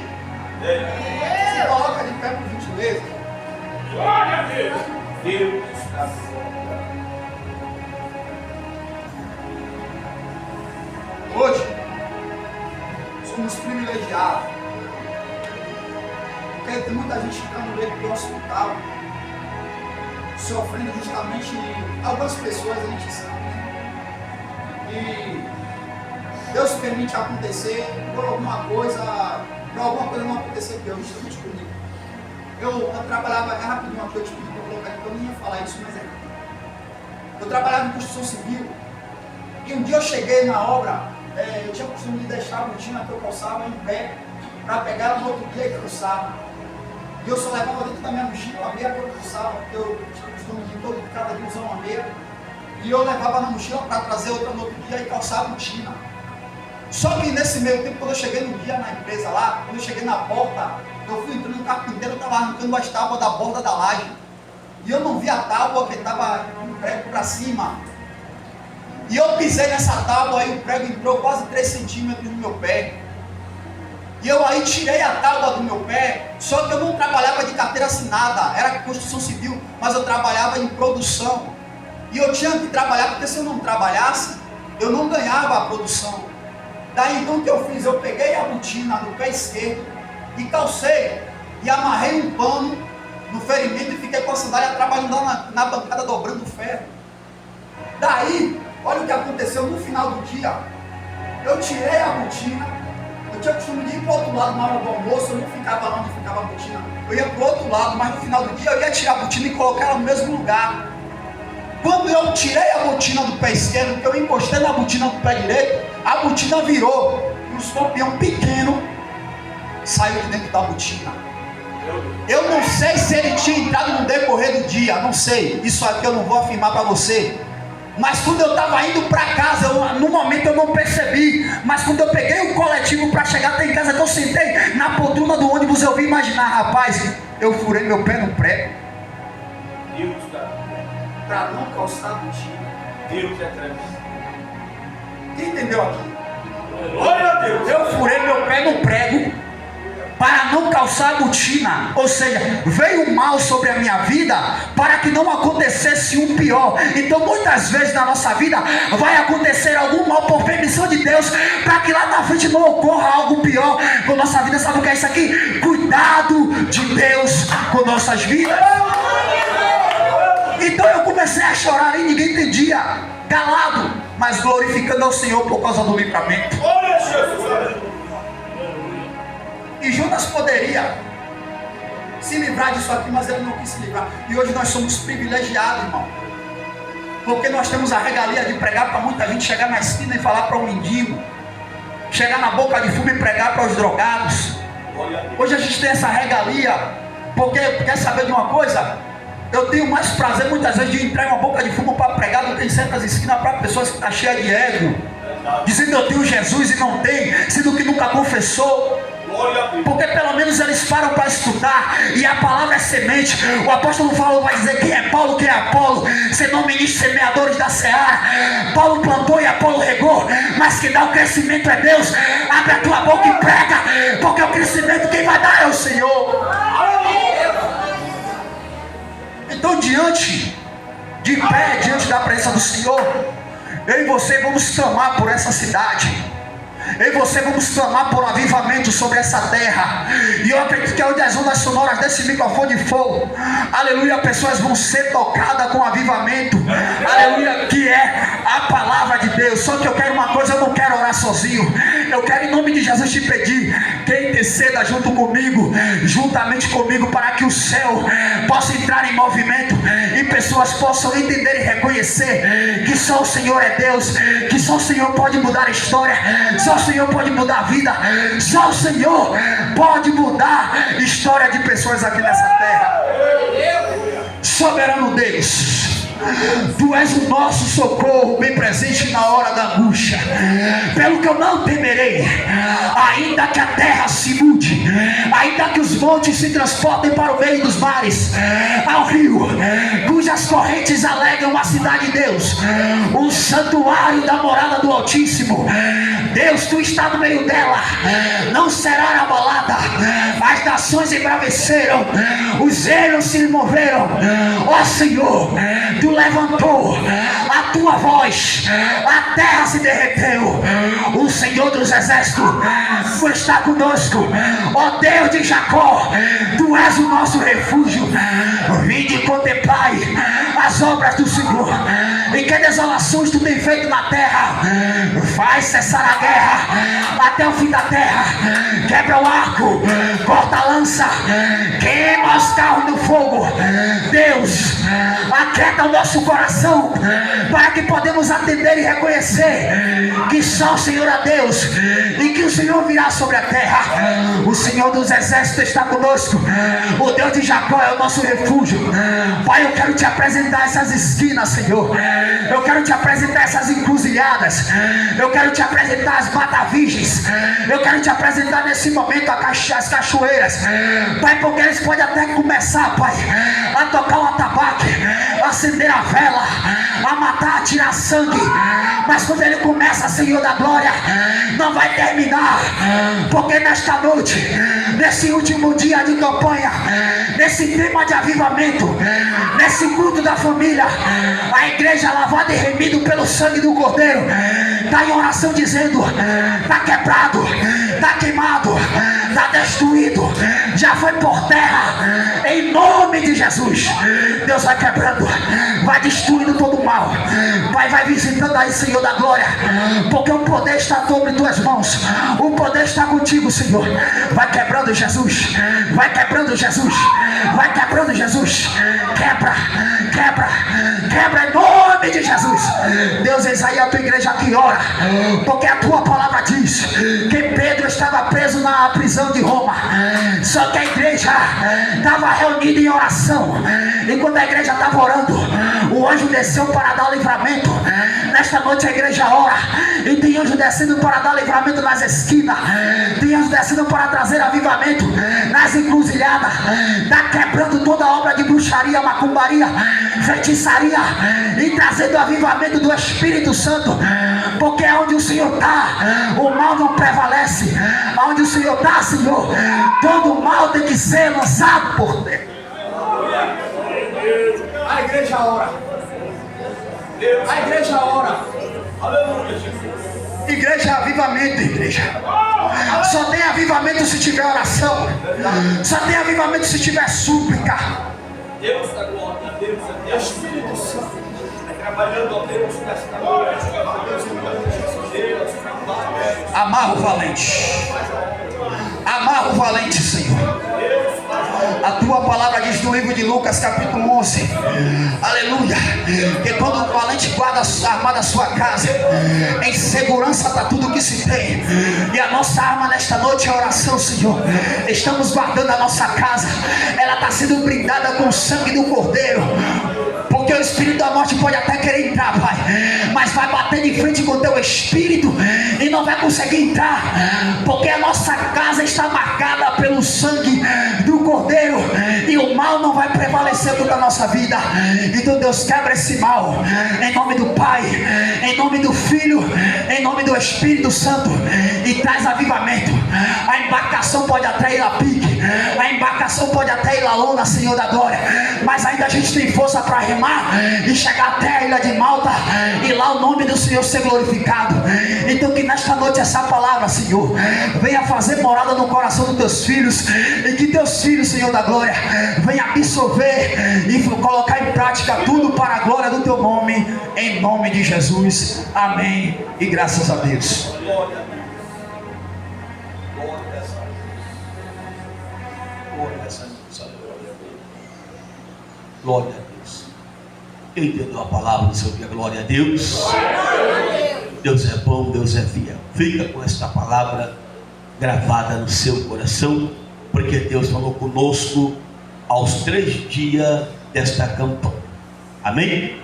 Se coloca de pé por gentileza. Glória a Deus. Hoje somos privilegiados, porque tem muita gente que está no leito do hospital, sofrendo justamente. Algumas pessoas a gente sabe, e Deus permite acontecer por alguma coisa, para alguma coisa não acontecer pior, justamente comigo. Eu trabalhava, é rapidinho aqui, eu te pedi para colocar aqui, eu não ia falar isso, mas é. Eu trabalhava em construção civil, e um dia eu cheguei na obra, eu tinha o costume de deixar a botina que eu calçava em pé, para pegar ela no outro dia e calçava. E eu só levava dentro da minha mochila a meia que eu calçava, porque eu tinha o costume de cada dia usar uma meia, e eu levava na mochila para trazer outra no outro dia e calçar a botina. Só que nesse meio tempo, quando eu cheguei no dia na empresa lá, quando eu cheguei na porta, eu fui entrando no carpinteiro, eu estava arrancando as tábuas da borda da laje. E eu não vi a tábua que estava com o prego para cima. E eu pisei nessa tábua, aí o prego entrou quase 3 centímetros no meu pé. E eu aí tirei a tábua do meu pé, só que eu não trabalhava de carteira assinada, era construção civil, mas eu trabalhava em produção. E eu tinha que trabalhar, porque se eu não trabalhasse, eu não ganhava a produção. Daí então o que eu fiz? Eu peguei a botina do pé esquerdo e calcei e amarrei um pano no ferimento e fiquei com a sandália trabalhando lá na bancada dobrando o ferro. Daí, olha o que aconteceu no final do dia. Eu tirei a botina, eu tinha costume de ir para o outro lado na hora do almoço, eu não ficava lá onde ficava a botina, eu ia para o outro lado, mas no final do dia eu ia tirar a botina e colocar ela no mesmo lugar. Quando eu tirei a botina do pé esquerdo, que eu encostei na botina do pé direito, a botina virou e um escorpião pequeno saiu de dentro da botina. Eu não sei se ele tinha entrado no decorrer do dia, não sei, isso aqui eu não vou afirmar para você. Mas quando eu estava indo para casa, no momento eu não percebi, mas quando eu peguei o coletivo para chegar até em casa, que eu sentei na poltrona do ônibus, eu vi imaginar, rapaz, eu furei meu pé no prego. Para não calçar a botina. Deus é tremendo. Quem entendeu aqui? Glória a Deus. Eu furei meu pé no prego para não calçar a botina. Ou seja, veio um mal sobre a minha vida para que não acontecesse um pior. Então muitas vezes na nossa vida vai acontecer algum mal por permissão de Deus, para que lá na frente não ocorra algo pior com nossa vida. Sabe o que é isso aqui? Cuidado de Deus com nossas vidas. Então eu comecei a chorar e ninguém entendia, calado, mas glorificando ao Senhor por causa do livramento. E Judas poderia se livrar disso aqui, mas ele não quis se livrar. E hoje nós somos privilegiados, irmão, porque nós temos a regalia de pregar para muita gente, chegar na esquina e falar para um mendigo, chegar na boca de fumo e pregar para os drogados. Hoje a gente tem essa regalia, porque quer saber de uma coisa? Eu tenho mais prazer muitas vezes de entrar em uma boca de fumo para pregar do que em certas esquinas para pessoas que estão cheias de ego, dizendo eu tenho Jesus e não tem, sendo que nunca confessou. Porque pelo menos eles param para escutar, e a palavra é semente. O apóstolo Paulo vai dizer quem é Paulo, quem é Apolo, senão ministros semeadores da seara. Paulo plantou e Apolo regou, mas quem dá o crescimento é Deus. Abre a tua boca e prega, porque o crescimento quem vai dar é o Senhor. Então diante da presença do Senhor, eu e você vamos clamar por essa cidade. Eu e você vamos clamar por um avivamento sobre essa terra. E eu acredito que onde as ondas sonoras desse microfone for, aleluia, pessoas vão ser tocadas com avivamento, aleluia, que é a palavra de Deus. Só que eu quero uma coisa, eu não quero orar sozinho. Eu quero em nome de Jesus te pedir que interceda junto comigo, juntamente comigo, para que o céu possa entrar em movimento e pessoas possam entender e reconhecer que só o Senhor é Deus, que só o Senhor pode mudar a história, só o Senhor pode mudar a vida, só o Senhor pode mudar a história de pessoas aqui nessa terra. Soberano Deus, Tu és o nosso socorro bem presente na hora da angústia. Pelo que eu não temerei, ainda que a terra se mude, ainda que os montes se transportem para o meio dos mares, ao rio cujas correntes alegram a cidade de Deus, o santuário da morada do Altíssimo. Deus, Tu está no meio dela, não será abalada. As nações embraveceram, os reinos se moveram. Ó Senhor, Tu levantou a Tua voz, a terra se derreteu. O Senhor dos exércitos está conosco. Ó Deus de Jacó, Tu és o nosso refúgio. Vinde e contemplai as obras do Senhor, e que desolações Tu tem feito na terra. Faz cessar a guerra até o fim da terra. Quebra o arco, corta a lança, queima os carros no fogo. Deus, aquieta o nosso coração, para que podemos atender e reconhecer que só o Senhor é Deus, e que o Senhor virá sobre a terra. O Senhor dos exércitos está conosco. O Deus de Jacó é o nosso refúgio. Pai, eu quero Te apresentar essas esquinas, Senhor. Eu quero Te apresentar essas encruzilhadas. Eu quero Te apresentar as mata-virgens. Eu quero Te apresentar nesse momento as cachoeiras, Pai, porque eles podem até começar, Pai, a tocar o atabaque, acender a vela, a matar, a tirar sangue, mas quando ele começa, Senhor da glória, não vai terminar, porque nesta noite, nesse último dia de campanha, nesse tema de avivamento, nesse culto da família, a igreja lavada e remida pelo sangue do Cordeiro está em oração dizendo: está quebrado, está queimado, está destruído, já foi por terra, em nome de Jesus. Deus vai quebrando, vai destruindo todo o mal. Pai, vai visitando aí, Senhor da glória, porque o poder está sobre Tuas mãos, o poder está contigo, Senhor. Vai quebrando, Jesus, vai quebrando, Jesus, vai quebrando, Jesus. Quebra, quebra, quebra em nome de Jesus. Deus, eis aí a Tua igreja que ora, porque a Tua palavra diz que Pedro estava preso na prisão de Roma, só que a igreja estava reunida em oração, e quando a igreja estava orando, o anjo desceu para dar livramento. Nesta noite a igreja ora, e tem anjo descendo para dar livramento nas esquinas, tem anjo descendo para trazer avivamento nas encruzilhadas, está quebrando toda a obra de bruxaria, macumbaria, feitiçaria, e trazendo avivamento do Espírito Santo, porque onde o Senhor está, o mal não prevalece. Onde o Senhor está, Senhor, todo o mal tem que ser lançado por terra. A igreja ora, a igreja ora. Igreja é avivamento, igreja. Só tem avivamento se tiver oração, só tem avivamento se tiver súplica. Deus da glória, Deus é Deus, Espírito Santo trabalhando a Deus nesta noite. Amarra o valente, amarra o valente, Senhor. A Tua palavra diz no livro de Lucas, capítulo 11, aleluia, que quando o valente guarda armada a sua casa, em segurança está tudo que se tem. E a nossa arma nesta noite é a oração, Senhor. Estamos guardando a nossa casa, ela está sendo brindada com o sangue do Cordeiro, porque o espírito da morte pode até querer entrar, Pai, mas vai bater de frente com o Teu espírito e não vai conseguir entrar, porque a nossa casa está marcada pelo sangue do Cordeiro, e o mal não vai prevalecer contra a nossa vida. Então Deus, quebra esse mal em nome do Pai, em nome do Filho, em nome do Espírito Santo, e traz avivamento. A embarcação pode até ir a pique, a embarcação pode até ir a lona, Senhor da glória, mas ainda a gente tem força para remar e chegar até a ilha de Malta, e lá o nome do Senhor ser glorificado. Então que nesta noite essa palavra, Senhor, venha fazer morada no coração dos Teus filhos, e que Teus filhos, Senhor da glória, venha absorver e colocar em prática tudo para a glória do Teu nome, em nome de Jesus, amém, e graças a Deus. Glória a Deus, glória a Deus, glória a Deus. Quem entendeu a palavra do seu dia, glória a Deus. Deus é bom, Deus é fiel. Fica com esta palavra gravada no seu coração, porque Deus falou conosco aos 3 dias desta campanha. Amém?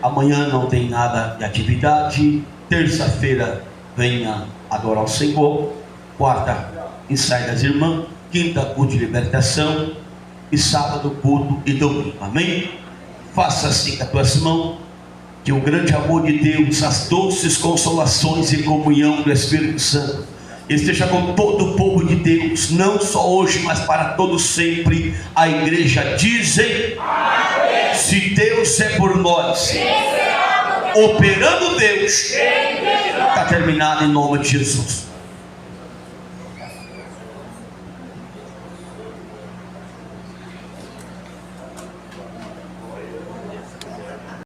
Amanhã não tem nada de atividade. Terça-feira venha adorar o Senhor. Quarta, ensaio das irmãs. Quinta, culto de libertação. E sábado, culto e domingo. Amém? Faça assim com as tuas mãos, que o grande amor de Deus, as doces consolações e comunhão do Espírito Santo esteja com todo o povo de Deus, não só hoje, mas para todos sempre. A igreja dizem: amém. Se Deus é por nós, operando Deus, está terminado em nome de Jesus.